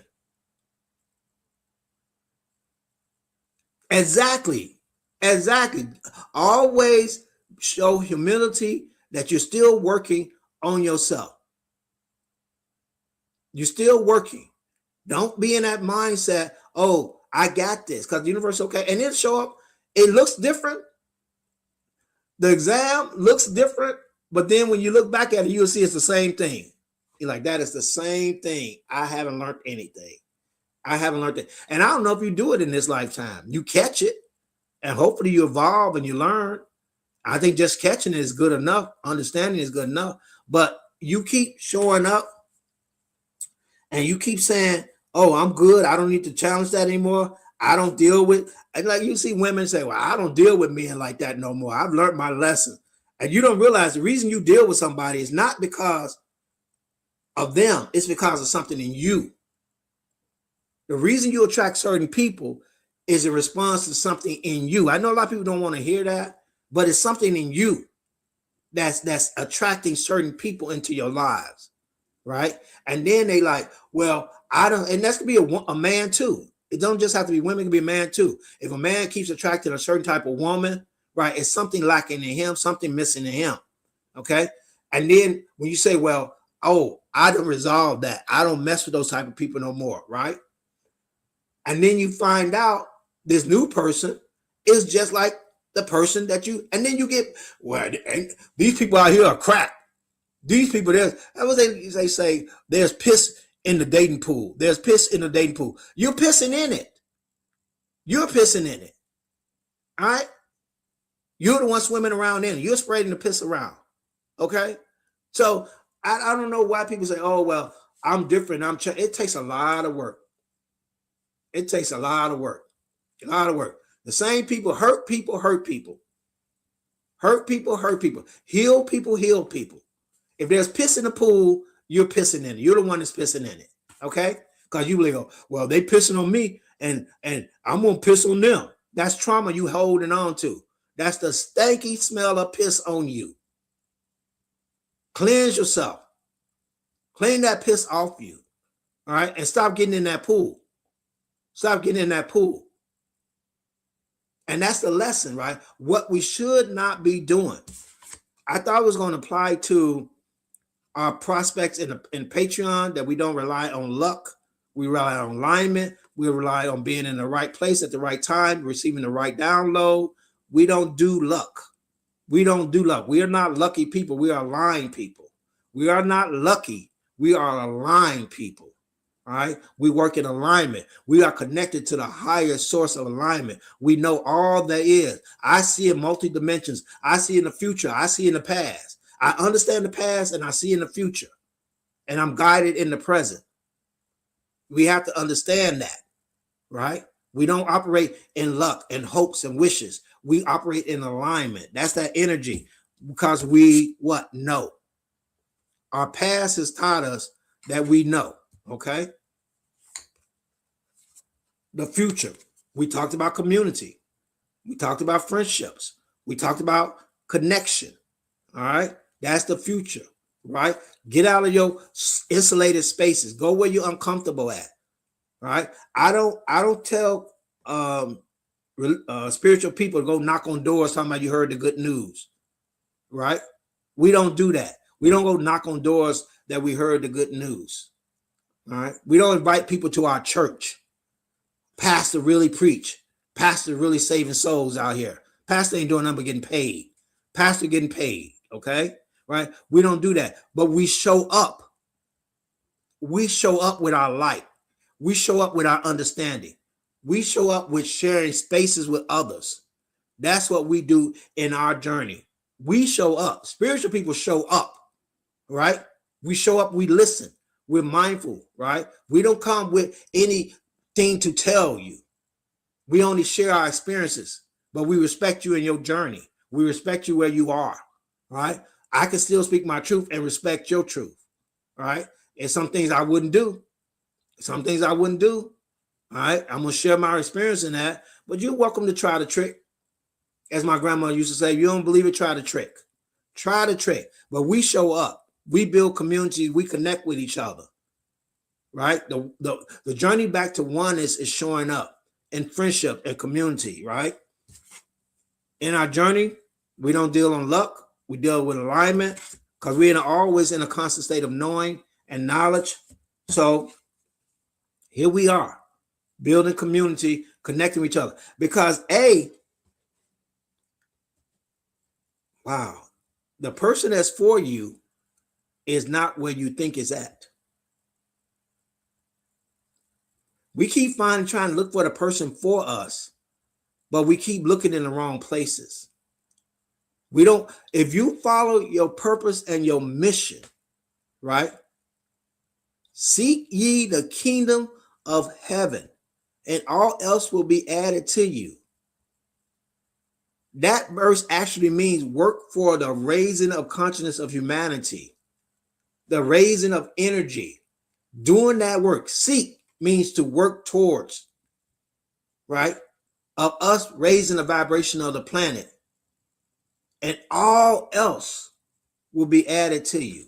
Exactly. Exactly. Always show humility that you're still working on yourself. You're still working. Don't be in that mindset, oh, I got this, because the universe, okay, and it'll show up. It looks different. The exam looks different, but then when you look back at it, you'll see it's the same thing. You're like, that is the same thing. I haven't learned anything. I haven't learned it. And I don't know if you do it in this lifetime. You catch it, and hopefully you evolve and you learn. I think just catching it is good enough. Understanding is good enough. But you keep showing up and you keep saying, oh, I'm good. I don't need to challenge that anymore. I don't deal with, and like you see women say, well, I don't deal with men like that no more. I've learned my lesson. And you don't realize the reason you deal with somebody is not because of them. It's because of something in you. The reason you attract certain people is a response to something in you. I know a lot of people don't want to hear that, but it's something in you that's attracting certain people into your lives, right? And then they like, well, I don't, and that's gonna be a man too. It don't just have to be women, it can be a man too. If a man keeps attracting a certain type of woman, right, it's something lacking in him, something missing in him, okay? And then when you say, well, oh, I don't resolve that. I don't mess with those type of people no more, right? And then you find out this new person is just like the person that you, and then you get, well, these people out here are crap. These people, there's, that was they say, there's piss in the dating pool. There's piss in the dating pool. You're pissing in it. You're pissing in it. All right? You're the one swimming around in it. You're spreading the piss around. Okay? So I don't know why people say, oh, well, I'm different. It takes a lot of work. It takes a lot of work. A lot of work. The same people hurt people, hurt people. Hurt people, hurt people. Heal people, heal people. If there's piss in the pool, you're pissing in it. You're the one that's pissing in it. Okay? Because you go, well, they pissing on me and I'm going to piss on them. That's trauma you holding on to. That's the stanky smell of piss on you. Cleanse yourself. Clean that piss off you. All right? And stop getting in that pool. Stop getting in that pool. And that's the lesson, right? What we should not be doing. I thought it was going to apply to our prospects in Patreon, that we don't rely on luck. We rely on alignment. We rely on being in the right place at the right time, receiving the right download. We don't do luck. We don't do luck. We are not lucky people. We are aligned people. We are not lucky. We are aligned people. All right. We work in alignment. We are connected to the higher source of alignment. We know all there is. I see in multi dimensions. I see in the future. I see in the past. I understand the past and I see in the future. And I'm guided in the present. We have to understand that, right? We don't operate in luck and hopes and wishes. We operate in alignment. That's that energy, because we what? Know. Our past has taught us that we know. Okay. The future. We talked about community. We talked about friendships. We talked about connection. All right. That's the future, right? Get out of your insulated spaces. Go where you're uncomfortable at. Right. I don't tell spiritual people to go knock on doors talking about you heard the good news. Right. We don't do that. We don't go knock on doors that we heard the good news. All right. We don't invite people to our church. Pastor really preach. Pastor really saving souls out here. Pastor ain't doing nothing but getting paid. Pastor getting paid. Okay. Right. We don't do that. But we show up. We show up with our light. We show up with our understanding. We show up with sharing spaces with others. That's what we do in our journey. We show up. Spiritual people show up. Right. We show up. We listen. We're mindful, right? We don't come with anything to tell you. We only share our experiences, but we respect you in your journey. We respect you where you are, right? I can still speak my truth and respect your truth, right? And some things I wouldn't do. Some things I wouldn't do. All right. I'm going to share my experience in that. But you're welcome to try the trick. As my grandma used to say, if you don't believe it, try the trick. Try the trick. But we show up. We build community. We connect with each other. Right? The journey back to oneness is showing up in friendship and community, right? In our journey, we don't deal on luck. We deal with alignment because we're always in a constant state of knowing and knowledge. So here we are, building community, connecting with each other. Because wow, the person that's for you is not where you think it's at. We keep trying to look for the person for us, but we keep looking in the wrong places. We don't, if you follow your purpose and your mission, right? Seek ye the kingdom of heaven, and all else will be added to you. That verse actually means work for the raising of consciousness of humanity, the raising of energy, doing that work. Seek means to work towards, right? Of us raising the vibration of the planet, and all else will be added to you.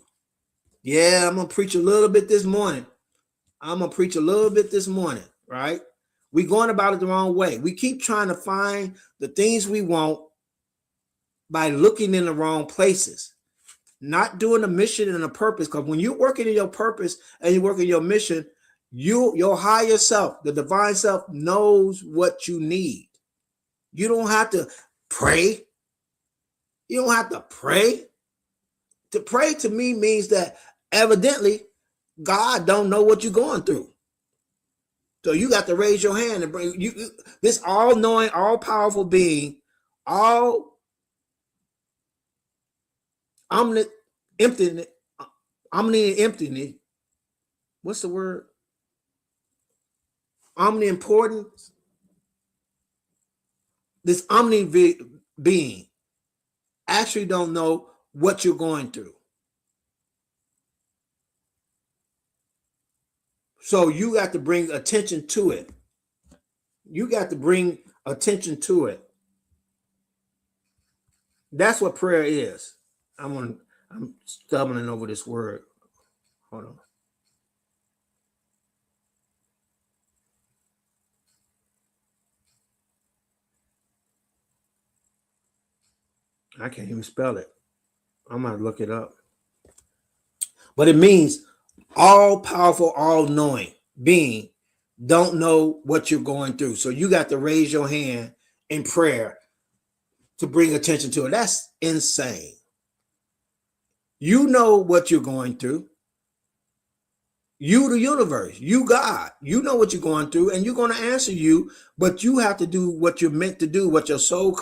Yeah, I'm going to preach a little bit this morning. Right? We're going about it the wrong way. We keep trying to find the things we want by looking in the wrong places, not doing the mission and the purpose. Because when you're working in your purpose and you're working your mission, your higher self, the divine self, knows what you need. You don't have to pray. You don't have to pray. To pray to me means that evidently God don't know what you're going through. So you got to raise your hand and bring you this all-knowing, all-powerful being, all omniscient, emptiness. What's the word? Omnipotent. This being actually don't know what you're going through. So you got to bring attention to it. That's what prayer is. I'm stumbling over this word. Hold on. I can't even spell it. I'm going to look it up. But it means all powerful, all knowing being don't know what you're going through. So you got to raise your hand in prayer to bring attention to it. That's insane. You know what you're going through. You, the universe, you, God, you know what you're going through, and you're going to answer you, but you have to do what you're meant to do, what your soul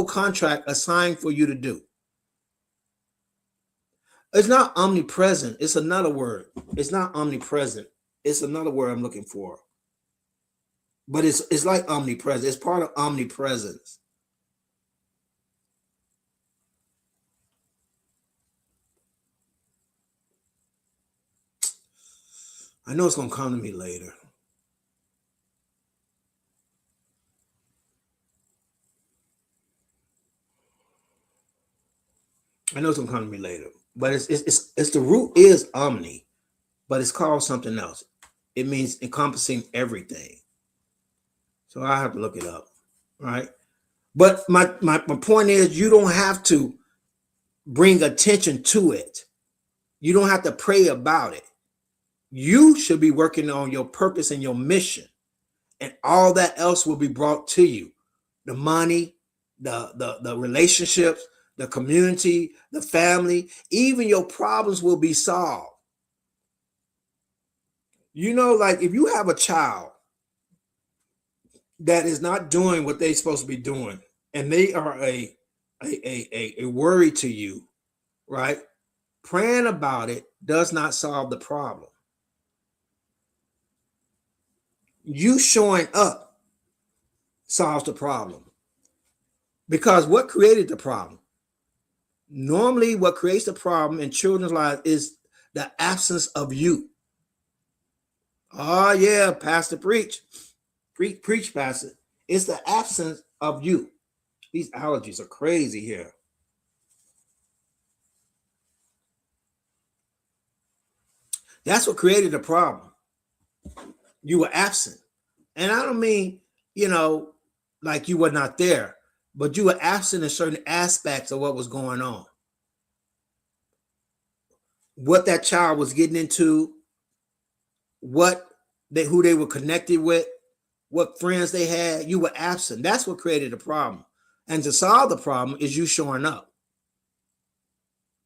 contract assigned for you to do. It's not omnipresent. It's another word. It's not omnipresent. It's another word I'm looking for. But it's like omnipresent. It's part of omnipresence. I know it's going to come to me later. But it's the root is omni, but it's called something else. It means encompassing everything. So I have to look it up, right? But my point is, you don't have to bring attention to it. You don't have to pray about it. You should be working on your purpose and your mission, and all that else will be brought to you. The money, the relationships, the community, the family, even your problems will be solved. You know, like if you have a child that is not doing what they're supposed to be doing, and they are a worry to you, right? Praying about it does not solve the problem. You showing up solves the problem. Because what created the problem? Normally, what creates the problem in children's lives is the absence of you. Oh yeah, Pastor, preach, Pastor. It's the absence of you. These allergies are crazy here. That's what created the problem. You were absent. And I don't mean, like you were not there, but you were absent in certain aspects of what was going on. What that child was getting into, who they were connected with, what friends they had, you were absent. That's what created the problem. And to solve the problem is you showing up.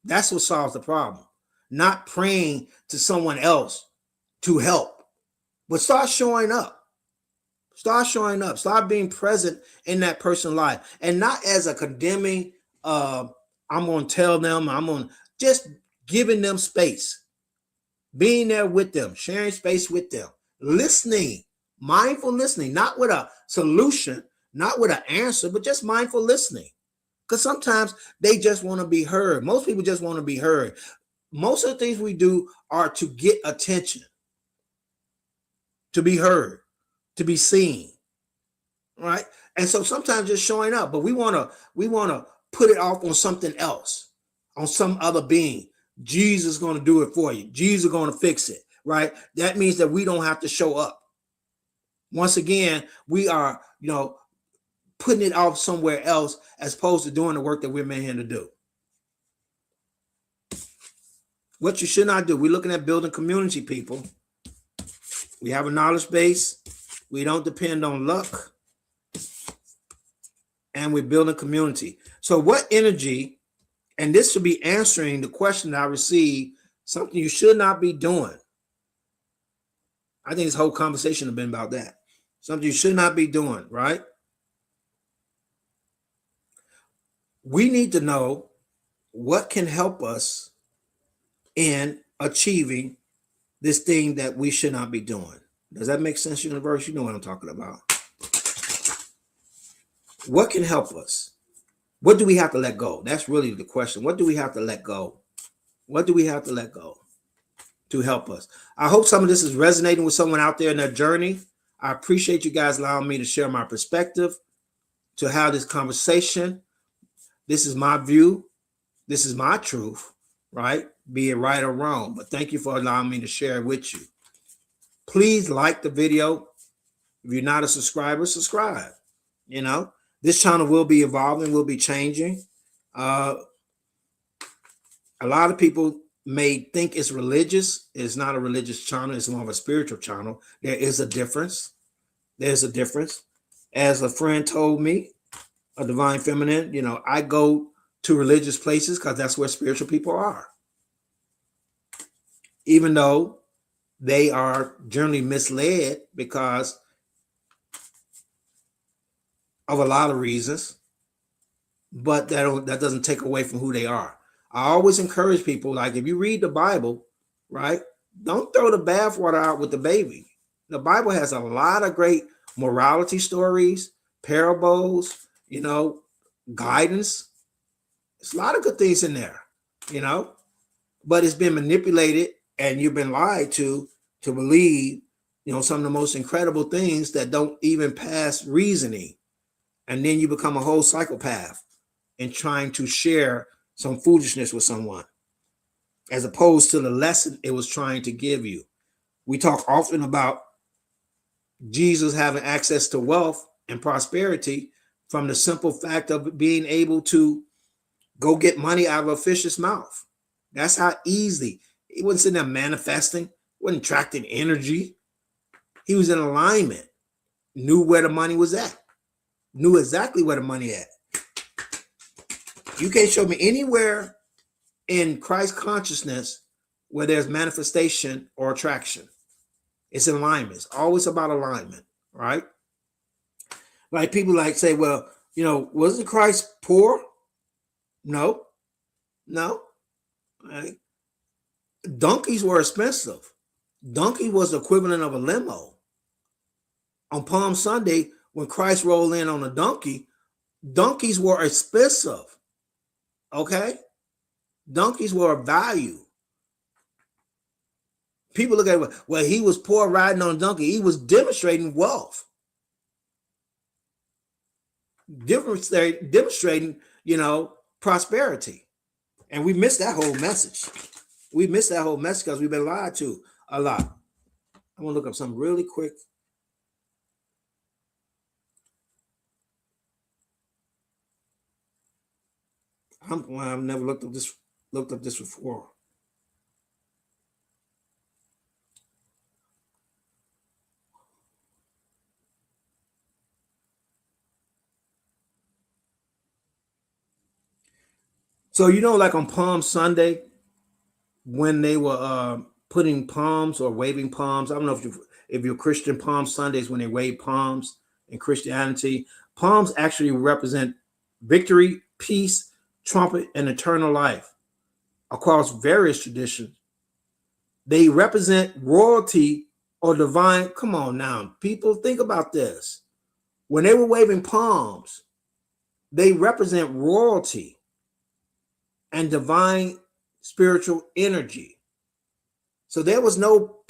That's what solves the problem. Not praying to someone else to help, but start showing up. Start showing up. Start being present in that person's life, and not as a condemning. I'm going to tell them. I'm going to just giving them space, being there with them, sharing space with them, listening, mindful listening, not with a solution, not with an answer, but just mindful listening. Because sometimes they just want to be heard. Most people just want to be heard. Most of the things we do are to get attention, to be heard, to be seen, right? And so sometimes just showing up, but we want to put it off on something else, on some other being. Jesus is going to do it for you. Jesus is going to fix it, right? That means that we don't have to show up. Once again, we are, putting it off somewhere else as opposed to doing the work that we're meant here to do. What you should not do. We're looking at building community, people. We have a knowledge base. We don't depend on luck. And we're building community. So what energy, and this should be answering the question I received, something you should not be doing. I think this whole conversation has been about that. Something you should not be doing, right? We need to know what can help us in achieving this thing that we should not be doing. Does that make sense, universe? You know what I'm talking about. What can help us? What do we have to let go? That's really the question. What do we have to let go? What do we have to let go to help us? I hope some of this is resonating with someone out there in their journey. I appreciate you guys allowing me to share my perspective, to have this conversation. This is my view. This is my truth, right? Be it right or wrong. But thank you for allowing me to share it with you. Please like the video. If you're not a subscriber, subscribe. This channel will be evolving, will be changing. A lot of people may think it's religious. It's not a religious channel. It's more of a spiritual channel. There is a difference. There's a difference. As a friend told me, a divine feminine, I go to religious places because that's where spiritual people are. Even though they are generally misled because of a lot of reasons, but that doesn't take away from who they are. I always encourage people, like if you read the Bible, right, don't throw the bathwater out with the baby. The Bible has a lot of great morality stories, parables, guidance. There's a lot of good things in there, but it's been manipulated and you've been lied to believe, some of the most incredible things that don't even pass reasoning. And then you become a whole psychopath in trying to share some foolishness with someone, as opposed to the lesson it was trying to give you. We talk often about Jesus having access to wealth and prosperity from the simple fact of being able to go get money out of a fish's mouth. That's how easy. He wasn't sitting there manifesting, wasn't attracting energy. He was in alignment, knew where the money was at, knew exactly where the money at. You can't show me anywhere in Christ consciousness where there's manifestation or attraction. It's in alignment. It's always about alignment, right? Like people say, well, wasn't Christ poor? No. Right? Donkeys were expensive. Donkey was the equivalent of a limo. On Palm Sunday, when Christ rolled in on a donkey, donkeys were expensive. Okay? Donkeys were of value. People look at it, well, he was poor riding on a donkey. He was demonstrating wealth, demonstrating, prosperity. And we missed that whole message. We missed that whole message because we've been lied to a lot. I'm gonna look up something really quick. I've never looked up this before. So like on Palm Sunday, when they were putting palms or waving palms. I don't know if you're Christian, Palm Sundays when they wave palms in Christianity. Palms actually represent victory, peace, trumpet, and eternal life across various traditions. They represent royalty or divine. Come on now, people, think about this. When they were waving palms, they represent royalty and divine spiritual energy. So there was no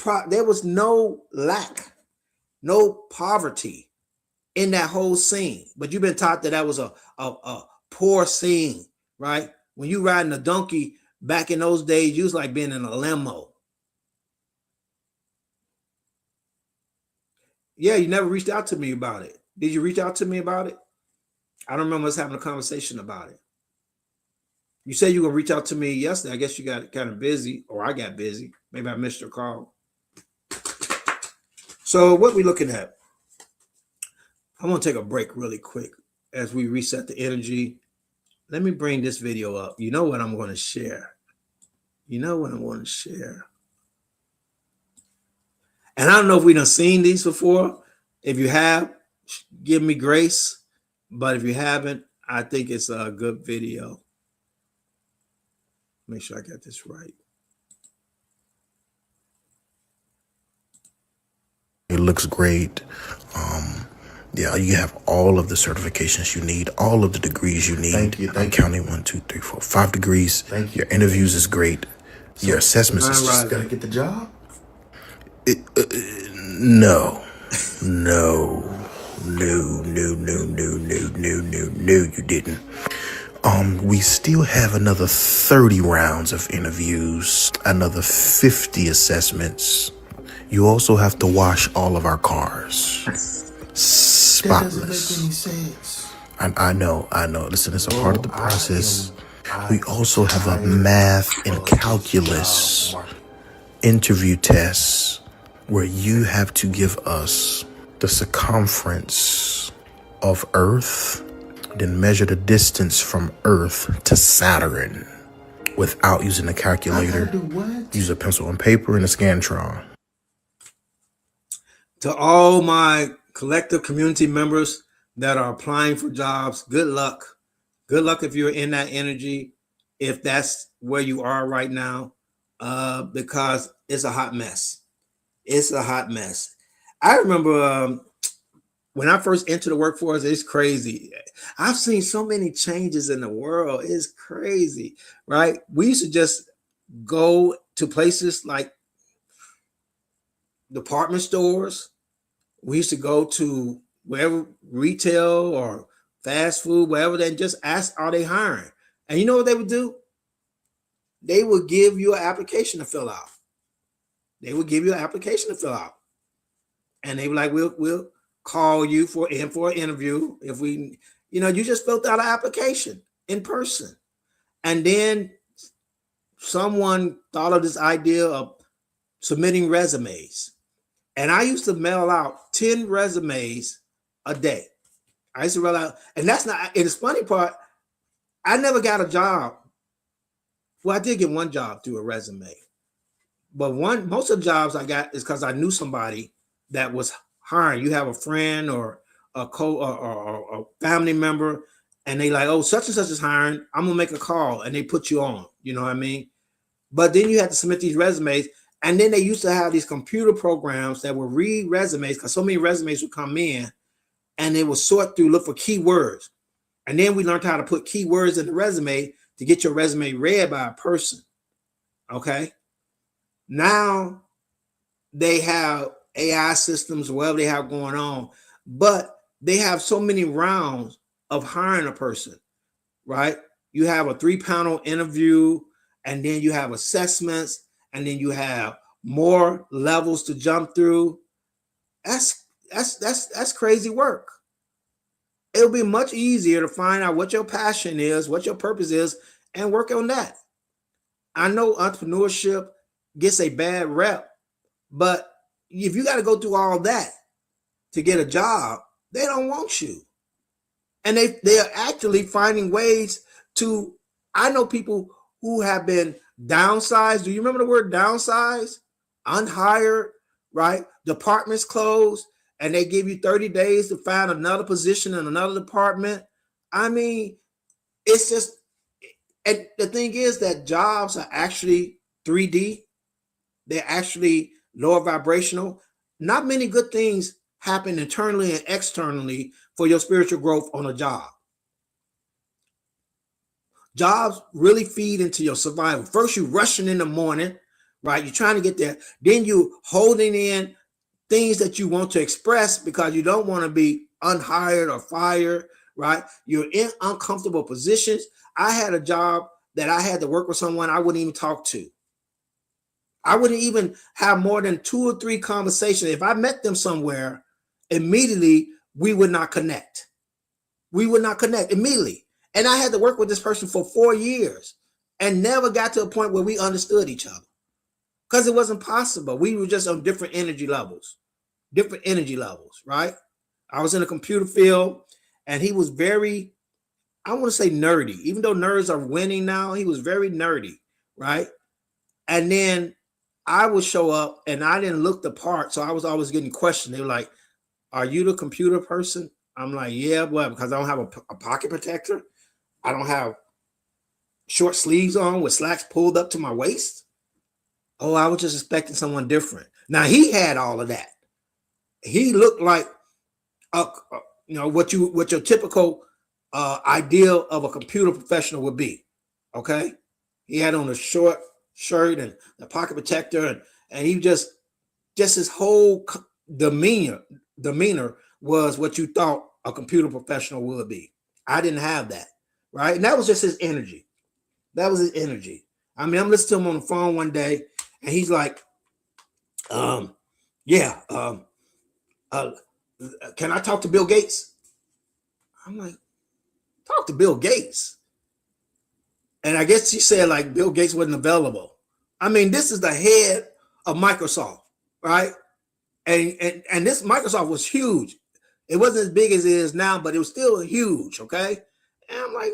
lack, no poverty in that whole scene. But you've been taught that was a poor scene, right? When you riding a donkey back in those days, you was like being in a limo. Yeah, you never reached out to me about it. Did you reach out to me about it? I don't remember us having a conversation about it. You said you were gonna reach out to me yesterday. I guess you got kind of busy, or I got busy. Maybe I missed your call. So what we looking at? I'm gonna take a break really quick as we reset the energy. Let me bring this video up. You know what I'm going to share. And I don't know if we done seen these before. If you have, give me grace. But if you haven't, I think it's a good video. Make sure I got this right. It looks great. Yeah, you have all of the certifications you need, all of the degrees you need. Thank you. I'm counting 1, 2, 3, 4, 5 degrees. Thank you. Your interviews is great. Your assessments is just gotta get the job. No, you didn't. We still have another 30 rounds of interviews, another 50 assessments. You also have to wash all of our cars. Spotless. That doesn't make any sense. I know. Listen, it's a part of the process. We also have a math and calculus interview test where you have to give us the circumference of Earth, then measure the distance from Earth to Saturn without using a calculator. I gotta do what? Use a pencil and paper and a Scantron. To all my collective community members that are applying for jobs, good luck. Good luck if you're in that energy, if that's where you are right now, because it's a hot mess. It's a hot mess. I remember when I first entered the workforce, it's crazy. I've seen so many changes in the world. It's crazy, right? We used to just go to places like department stores. We used to go to wherever, retail or fast food, wherever, they just ask, are they hiring? And you know what they would do? They would give you an application to fill out. And they were like, we'll call you for an interview. If we, you just filled out an application in person. And then someone thought of this idea of submitting resumes. And I used to mail out 10 resumes a day. I used to mail out, and that's not, and the funny part, I never got a job. Well, I did get one job through a resume. But most of the jobs I got is because I knew somebody that was hiring. You have a friend or a or a family member, and they like, oh, such and such is hiring. I'm gonna make a call, and they put you on. You know what I mean? But then you had to submit these resumes, and then they used to have these computer programs that would read resumes because so many resumes would come in, and they would sort through, look for keywords, and then we learned how to put keywords in the resume to get your resume read by a person. Okay. Now they have AI systems, whatever they have going on, but they have so many rounds of hiring a person, right? You have a 3-panel interview, and then you have assessments, and then you have more levels to jump through. That's crazy work. It'll be much easier to find out what your passion is, what your purpose is, and work on that. I know entrepreneurship gets a bad rep, but if you got to go through all that to get a job, they don't want you. And they are actually finding ways to, I know people who have been downsized. Do you remember the word downsized? Unhired, right? Departments closed, and they give you 30 days to find another position in another department. I mean, it's just, and the thing is that jobs are actually 3D. They're actually lower vibrational. Not many good things happen internally and externally for your spiritual growth on a job. Jobs really feed into your survival. First, you're rushing in the morning, right? You're trying to get there. Then you holding in things that you want to express because you don't want to be unhired or fired, right? You're in uncomfortable positions. I had a job that I had to work with someone I wouldn't even talk to. I wouldn't even have more than 2 or 3 conversations. If I met them somewhere, immediately we would not connect. We would not connect immediately. And I had to work with this person for 4 years and never got to a point where we understood each other because it wasn't possible. We were just on different energy levels, right? I was in the computer field, and he was very, I want to say nerdy. Even though nerds are winning now, he was very nerdy, right? And then I would show up, and I didn't look the part, so I was always getting questioned. They were like, "Are you the computer person?" I'm like, "Yeah, well, because I don't have a pocket protector. I don't have short sleeves on with slacks pulled up to my waist." Oh, I was just expecting someone different. Now he had all of that. He looked like what your typical ideal of a computer professional would be. Okay, he had on a short shirt and the pocket protector, and he just his whole demeanor was what you thought a computer professional would be. I didn't have that, right? And that was just his energy. That was his energy. I mean, I'm listening to him on the phone one day, and he's like, can I talk to Bill Gates? I'm like, talk to Bill Gates? And I guess he said like Bill Gates wasn't available. I mean, this is the head of Microsoft, right? And this Microsoft was huge. It wasn't as big as it is now, but it was still huge, okay? And I'm like,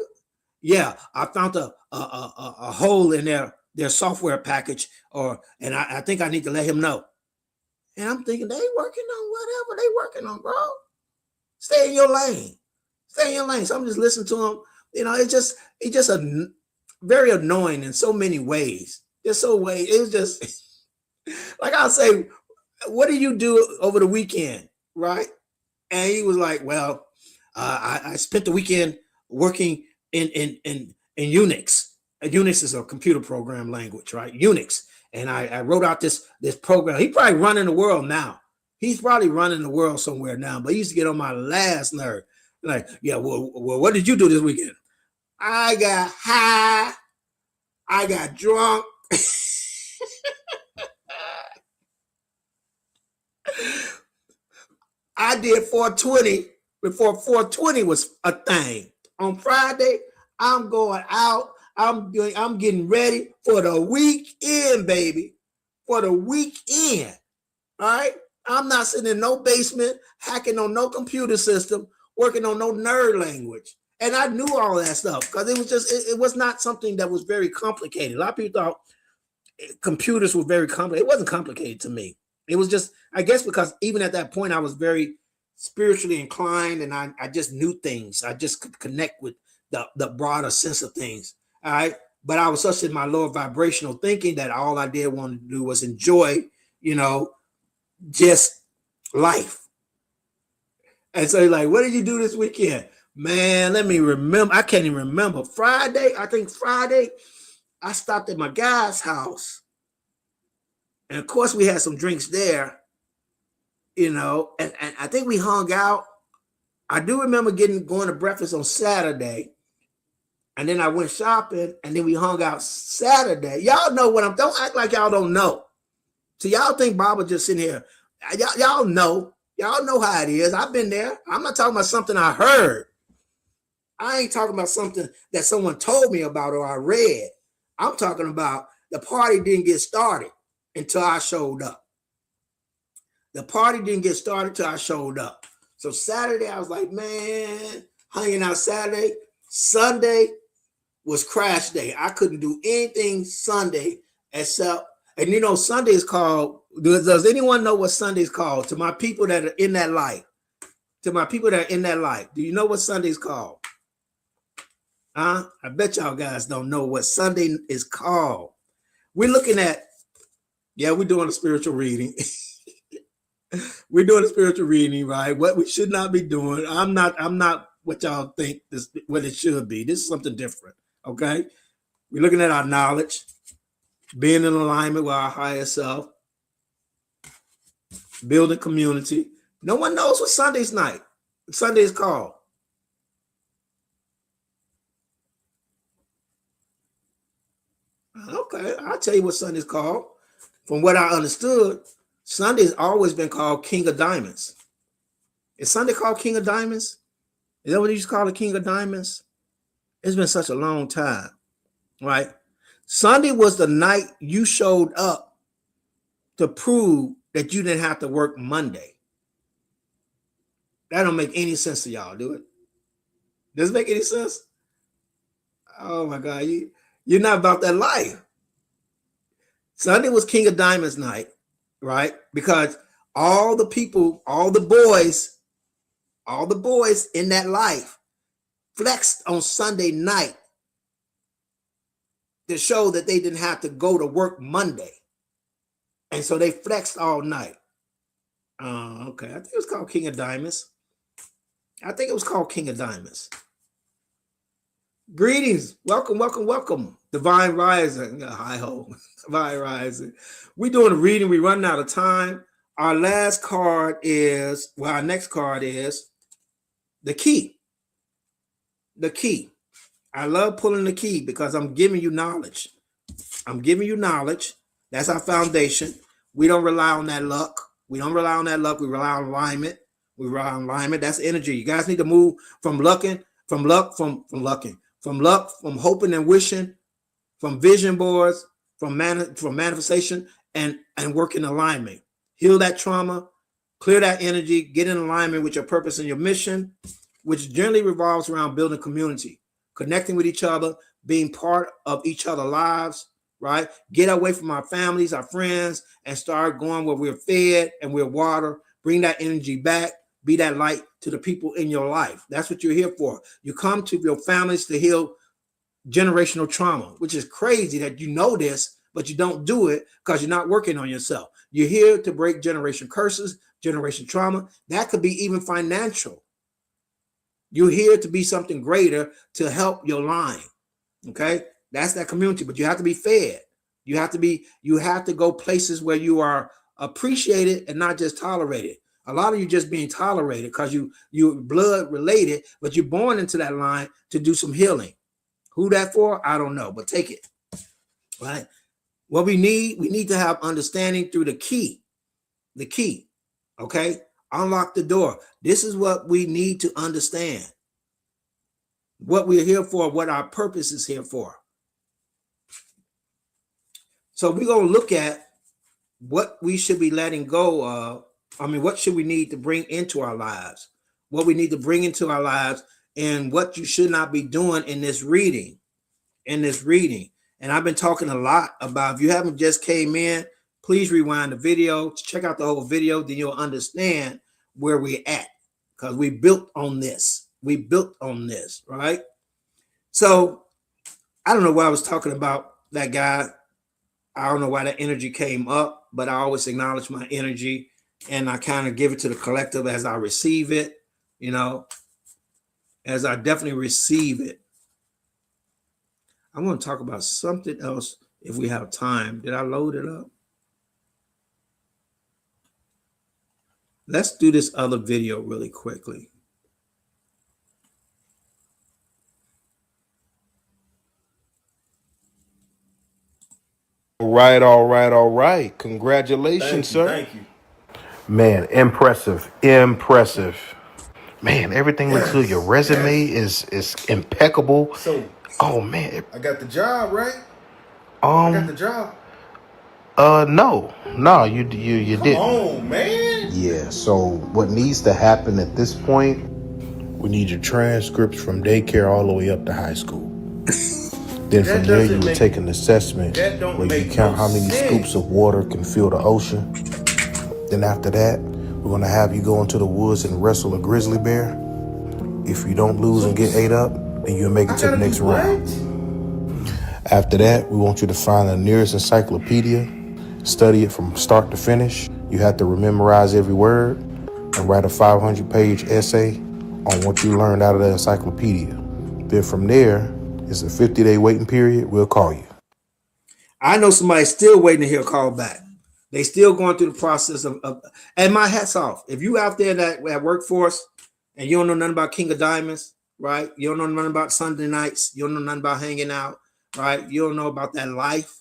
yeah, I found a hole in their software package, and I think I need to let him know. And I'm thinking, they working on whatever they working on, bro. Stay in your lane. Stay in your lane. So I'm just listening to him. It's just a very annoying in so many ways. It was just like I'll say, what did you do over the weekend, right? And he was like, well, I spent the weekend working in Unix. Unix is a computer program language, right? Unix. And I wrote out this program. He's probably running the world now. He's probably running the world somewhere now, but he used to get on my last nerve. Like, yeah, well, what did you do this weekend? I got high. I got drunk. I did 420 before 420 was a thing. On Friday, I'm going out. I'm getting ready for the weekend, baby. For the weekend. All right? I'm not sitting in no basement, hacking on no computer system, working on no nerd language. And I knew all that stuff because it was not something that was very complicated. A lot of people thought computers were very complicated. It wasn't complicated to me. It was just, I guess, because even at that point, I was very spiritually inclined, and I just knew things. I just could connect with the broader sense of things. All right. But I was such in my lower vibrational thinking that all I did want to do was enjoy, just life. And so like, what did you do this weekend? Man, let me remember. I can't even remember. Friday, I stopped at my guy's house. And of course, we had some drinks there, and I think we hung out. I do remember going to breakfast on Saturday, and then I went shopping, and then we hung out Saturday. Y'all know what don't act like y'all don't know. So y'all think Bob was just sitting here. Y'all know how it is. I've been there. I'm not talking about something I heard. I ain't talking about something that someone told me about or I read. I'm talking about the party didn't get started until I showed up. The party didn't get started till I showed up. So Saturday, I was like, man, hanging out Saturday. Sunday was crash day. I couldn't do anything Sunday except, and Sunday is called, does anyone know what Sunday is called? To my people that are in that life. To my people that are in that life. Do you know what Sunday is called? I bet y'all guys don't know what Sunday is called. We're looking at, we're doing a spiritual reading. We're doing a spiritual reading, right? What we should not be doing. I'm not what y'all think what it should be. This is something different, okay? We're looking at our knowledge, being in alignment with our higher self, building community. No one knows what Sunday is called. Okay, I'll tell you what Sunday's called. From what I understood, Sunday's always been called King of Diamonds. Is Sunday called King of Diamonds? Is that what you used to call it, King of Diamonds? It's been such a long time, right? Sunday was the night you showed up to prove that you didn't have to work Monday. That don't make any sense to y'all, do it? Does it make any sense? Oh my God, you're not about that life. Sunday was King of Diamonds night, right? Because all the people, all the boys in that life flexed on Sunday night to show that they didn't have to go to work Monday. And so they flexed all night. Okay. I think it was called King of Diamonds. Greetings. Welcome. Divine Rising. Hi ho. Divine Rising. We're doing a reading. We're running out of time. Our next card is the key. The key. I love pulling the key because I'm giving you knowledge. That's our foundation. We don't rely on that luck. We rely on alignment. That's energy. You guys need to move from hoping and wishing, from vision boards, from manifestation, and work in alignment. Heal that trauma, clear that energy, get in alignment with your purpose and your mission, which generally revolves around building community, connecting with each other, being part of each other's lives, right? Get away from our families, our friends, and start going where we're fed and we're water. Bring that energy back. Be that light to the people in your life. That's what you're here for. You come to your families to heal generational trauma, which is crazy that you know this, but you don't do it because you're not working on yourself. You're here to break generation curses, generation trauma. That could be even financial. You're here to be something greater to help your line. Okay? That's that community, but you have to be fed. You have to go places where you are appreciated and not just tolerated. A lot of you just being tolerated because you're blood related, but you're born into that line to do some healing. Who that for? I don't know, but take it. Right? What we need to have understanding through the key. The key. Okay? Unlock the door. This is what we need to understand. What we're here for, what our purpose is here for. So we're going to look at what we should be letting go of. What should we need to bring into our lives? What we need to bring into our lives and what you should not be doing in this reading. And I've been talking a lot about, if you haven't just came in, please rewind the video, check out the whole video, then you'll understand where we're at. Because we built on this. Right? So I don't know why I was talking about that guy. I don't know why that energy came up, but I always acknowledge my energy. And I kind of give it to the collective as I receive it, as I definitely receive it. I want to talk about something else if we have time. Did I load it up? Let's do this other video really quickly. All right. Congratulations, sir. Thank you. Man, impressive. Man, everything looks good. Your resume is impeccable. So Oh man. I got the job, right? Um job. no. No, you didn't. Oh man. Yeah, so what needs to happen at this point, we need your transcripts from daycare all the way up to high school. Then from there you would take an assessment where you count how many scoops of water can fill the ocean. Then after that, we're gonna have you go into the woods and wrestle a grizzly bear. If you don't lose and get ate up, then you'll make it to the next round. After that, we want you to find the nearest encyclopedia, study it from start to finish. You have to memorize every word and write a 500-page essay on what you learned out of the encyclopedia. Then from there, it's a 50-day waiting period. We'll call you. I know somebody's still waiting to hear a call back. They still going through the process of and my hat's off. If you out there that workforce and you don't know nothing about King of Diamonds, right? You don't know nothing about Sunday nights. You don't know nothing about hanging out, right? You don't know about that life.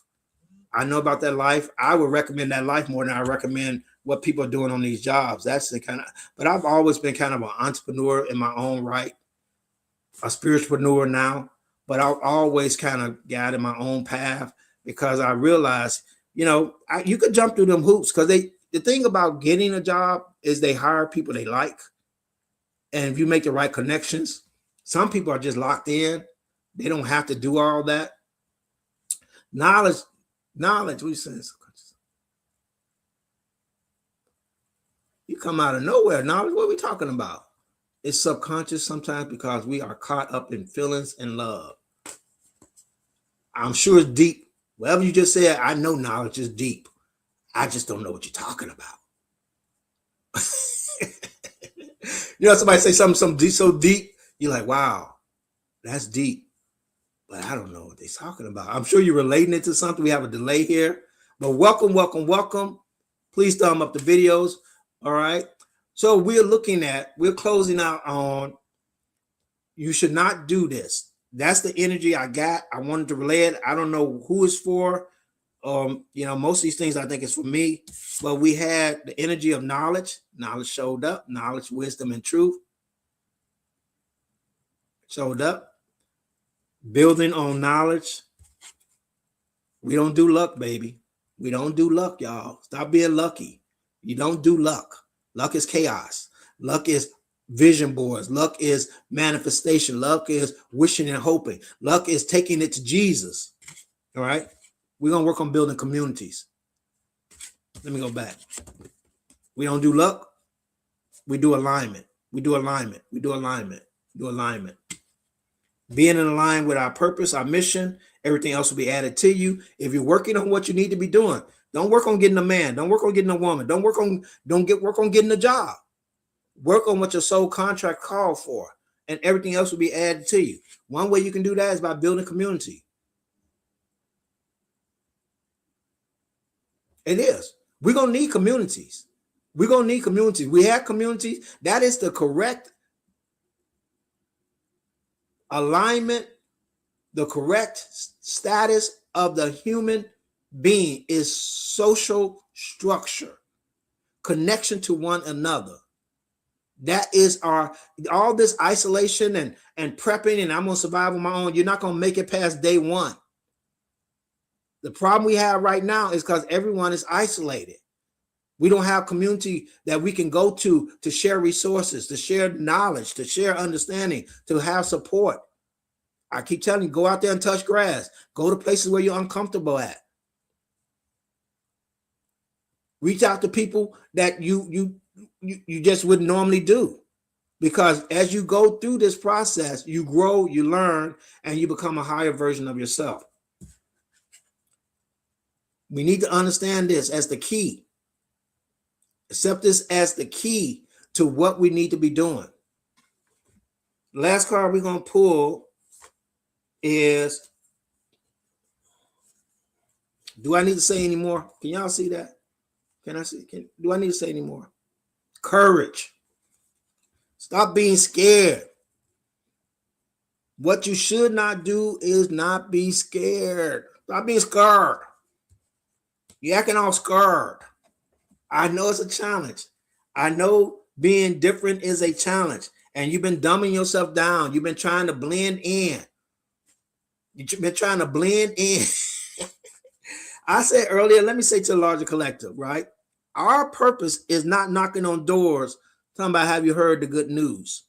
I know about that life. I would recommend that life more than I recommend what people are doing on these jobs. That's the kind of, but I've always been kind of an entrepreneur in my own right, a spiritualpreneur now, but I've always kind of guided my own path because I realized, you could jump through them hoops because the thing about getting a job is they hire people they like. And if you make the right connections, some people are just locked in. They don't have to do all that. Knowledge, what you saying? You come out of nowhere. Knowledge, what are we talking about? It's subconscious sometimes because we are caught up in feelings and love. I'm sure it's deep. Whatever you just said, I know knowledge is deep. I just don't know what you're talking about. Somebody say something deep, so deep, you're like, wow, that's deep. But I don't know what they're talking about. I'm sure you're relating it to something. We have a delay here. But welcome. Please thumb up the videos. All right. So we're closing out on you should not do this. That's the energy I got. I wanted to relay it. I don't know who it's for. Most of these things I think is for me. But we had the energy of knowledge. Knowledge showed up. Knowledge, wisdom, and truth showed up. Building on knowledge. We don't do luck, baby. We don't do luck, y'all. Stop being lucky. You don't do luck. Luck is chaos. Luck is vision boards. Luck is manifestation. Luck is wishing and hoping. Luck is taking it to Jesus. All right. We're going to work on building communities. Let me go back. We don't do luck. We do alignment. Being in line with our purpose, our mission, everything else will be added to you. If you're working on what you need to be doing, don't work on getting a man. Don't work on getting a woman. Don't work on getting a job. Work on what your soul contract called for, and everything else will be added to you. One way you can do that is by building community. It is. We're going to need communities. We have communities. That is the correct alignment. The correct status of the human being is social structure, connection to one another. That is all this isolation and prepping and I'm going to survive on my own. You're not going to make it past day one. The problem we have right now is because everyone is isolated. We don't have community that we can go to share resources, to share knowledge, to share understanding, to have support. I keep telling you, go out there and touch grass. Go to places where you're uncomfortable at. Reach out to people that you just wouldn't normally do. Because as you go through this process, you grow, you learn, and you become a higher version of yourself. We need to understand this as the key. Accept this as the key to what we need to be doing. The last card we're going to pull is, do I need to say any more? Can y'all see that? Can I see? Do I need to say any more? Courage. Stop being scared. What you should not do is not be scared. Stop being scared. You're acting all scared. I know it's a challenge. I know being different is a challenge. And you've been dumbing yourself down. You've been trying to blend in. You've been trying to blend in. I said earlier, let me say to the larger collective, right? Our purpose is not knocking on doors talking about, have you heard the good news?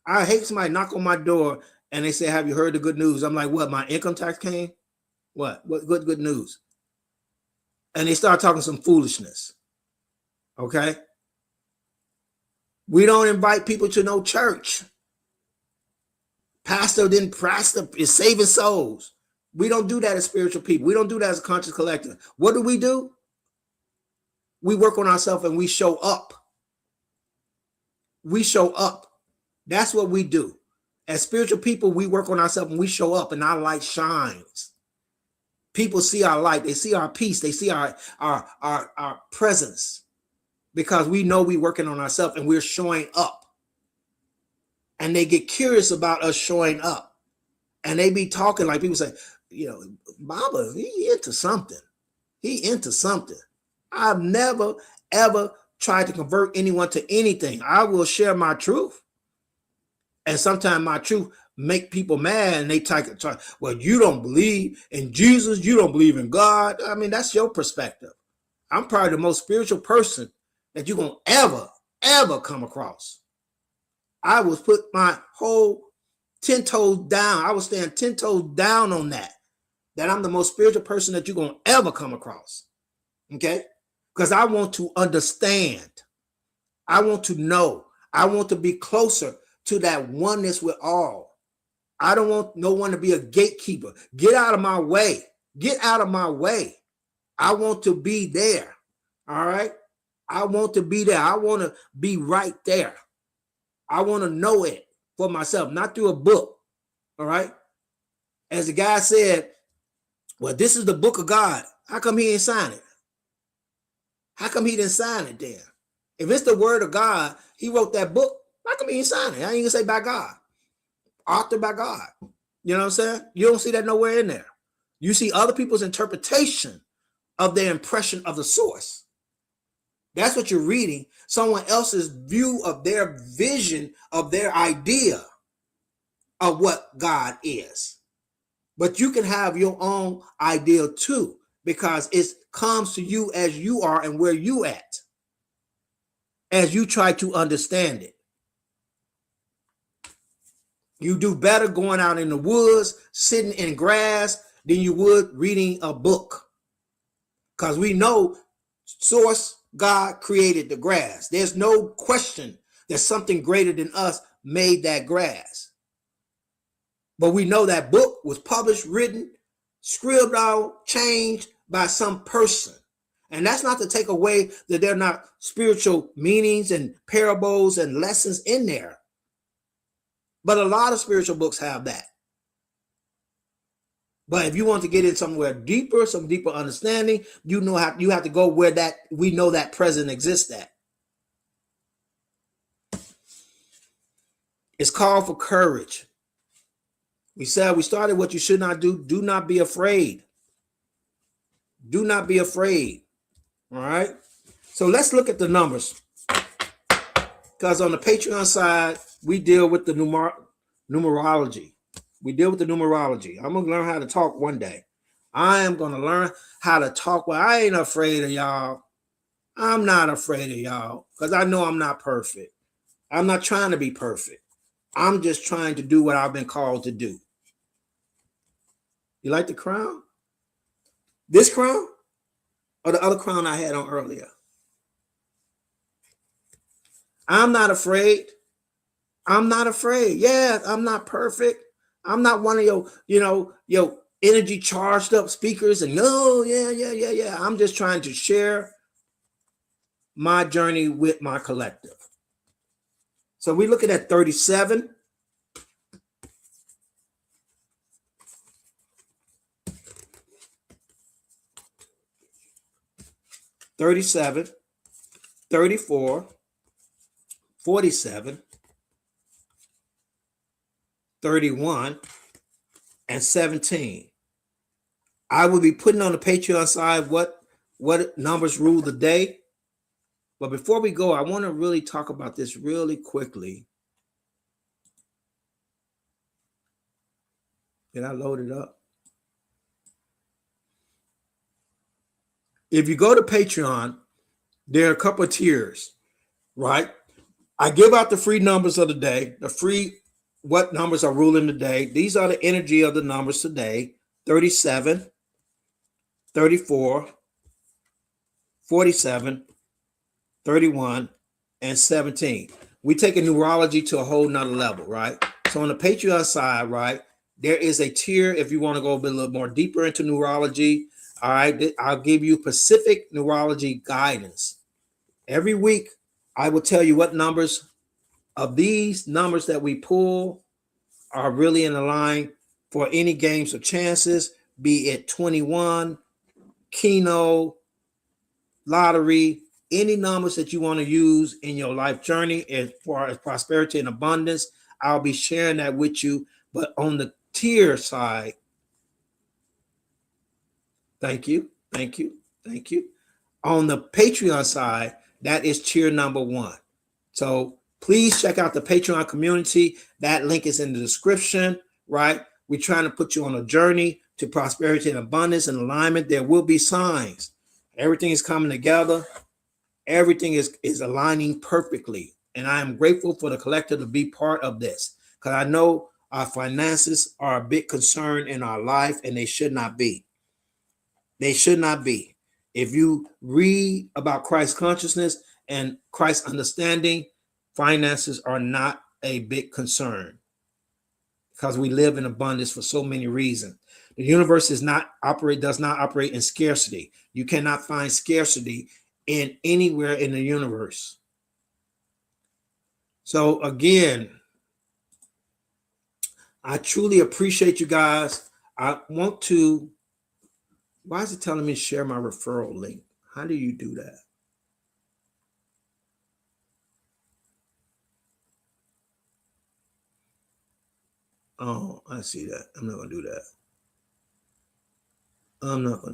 I hate somebody knock on my door and they say, have you heard the good news? I'm like, what, my income tax came? What good news? And they start talking some foolishness. Okay? We don't invite people to no church. Pastor is saving souls. We don't do that as spiritual people. We don't do that as a conscious collective. What do? We work on ourselves and we show up. We show up. That's what we do. As spiritual people, we work on ourselves and we show up, and our light shines. People see our light. They see our peace. They see our presence, because we know we're working on ourselves and we're showing up. And they get curious about us showing up. And they be talking like people say, Baba, he into something. He into something. I've never, ever tried to convert anyone to anything. I will share my truth. And sometimes my truth make people mad, and they try, well, you don't believe in Jesus. You don't believe in God. I mean, that's your perspective. I'm probably the most spiritual person that you're going to ever come across. I was put my whole 10 toes down. I was standing 10 toes down on that I'm the most spiritual person that you're going to ever come across. Okay? Because I want to understand. I want to know. I want to be closer to that oneness with all. I don't want no one to be a gatekeeper. Get out of my way. Get out of my way. I want to be there. All right? I want to be there. I want to be right there. I want to know it for myself, not through a book. All right? As the guy said, well, this is the book of God. How come he didn't sign it? How come he didn't sign it then? If it's the word of God, he wrote that book. How come he didn't sign it? I ain't gonna say by God. Authored by God. You know what I'm saying? You don't see that nowhere in there. You see other people's interpretation of their impression of the source. That's what you're reading. Someone else's view of their vision of their idea of what God is. But you can have your own idea too, because it comes to you as you are and where you at, as you try to understand it. You do better going out in the woods, sitting in grass, than you would reading a book. Because we know source, God created the grass. There's no question that something greater than us made that grass. But we know that book was published, written, scribbled out, changed by some person. And that's not to take away that there are not spiritual meanings and parables and lessons in there. But a lot of spiritual books have that. But if you want to get in somewhere deeper, some deeper understanding, you have to go where that we know that present exists at. It's called for courage. We started what you should not do. Do not be afraid. Do not be afraid. All right. So let's look at the numbers. Because on the Patreon side, we deal with the numerology. We deal with the numerology. I'm going to learn how to talk one day. I am going to learn how to talk. Well, I ain't afraid of y'all. I'm not afraid of y'all because I know I'm not perfect. I'm not trying to be perfect. I'm just trying to do what I've been called to do. You like the crown? This crown or the other crown I had on earlier? I'm not afraid. I'm not afraid. Yeah, I'm not perfect. I'm not one of your energy charged up speakers and no, yeah. I'm just trying to share my journey with my collective. So we're looking at 37. 34, 47, 31, and 17. I will be putting on the Patreon side what numbers rule the day. But before we go, I want to really talk about this really quickly. Did I load it up? If you go to Patreon, there are a couple of tiers, right? I give out the free numbers of the day, the free what numbers are ruling the day. These are the energy of the numbers today: 37, 34, 47, 31, and 17. We take a numerology to a whole nother level, right? So on the Patreon side, right, there is a tier if you want to go a little more deeper into numerology. All right, I'll give you Pacific numerology guidance. Every week, I will tell you what numbers of these numbers that we pull are really in the line for any games or chances, be it 21, Keno, lottery, any numbers that you want to use in your life journey as far as prosperity and abundance. I'll be sharing that with you. But on the tier side, thank you. On the Patreon side, that is tier number 1. So please check out the Patreon community. That link is in the description, right? We're trying to put you on a journey to prosperity and abundance and alignment. There will be signs. Everything is coming together. Everything is aligning perfectly. And I am grateful for the collective to be part of this, because I know our finances are a big concern in our life, and they should not be. They should not be. If you read about Christ consciousness and Christ understanding, finances are not a big concern, because we live in abundance for so many reasons. The universe does not operate in scarcity. You cannot find scarcity in anywhere in the universe. So again, I truly appreciate you guys. I want to, why is it telling me to share my referral link? How do you do that? Oh, I see that. I'm not going to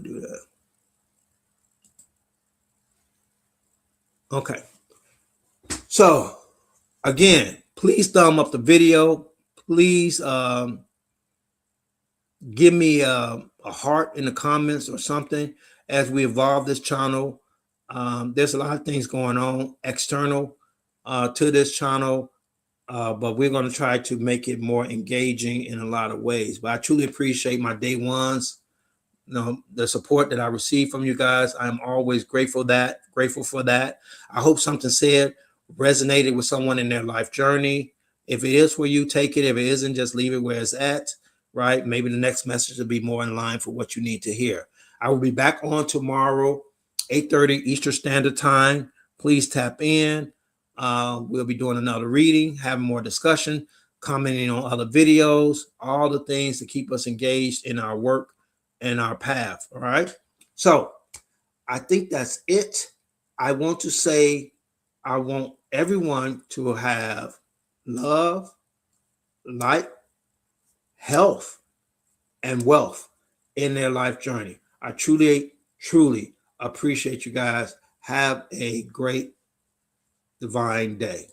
do that. Okay. So again, please thumb up the video. Please give me a heart in the comments or something as we evolve this channel. There's a lot of things going on external to this channel, but we're going to try to make it more engaging in a lot of ways. But I truly appreciate my day ones, the support that I receive from you guys. I'm always grateful for that. I hope something said resonated with someone in their life journey. If it is for you, take it. If it isn't, just leave it where it's at, right? Maybe the next message will be more in line for what you need to hear. I will be back on tomorrow, 8:30 Eastern Standard Time. Please tap in. We'll be doing another reading, having more discussion, commenting on other videos, all the things to keep us engaged in our work and our path. All right. So I think that's it. I want to say, I want everyone to have love, light, health, and wealth in their life journey. I truly appreciate you guys. Have a great divine day.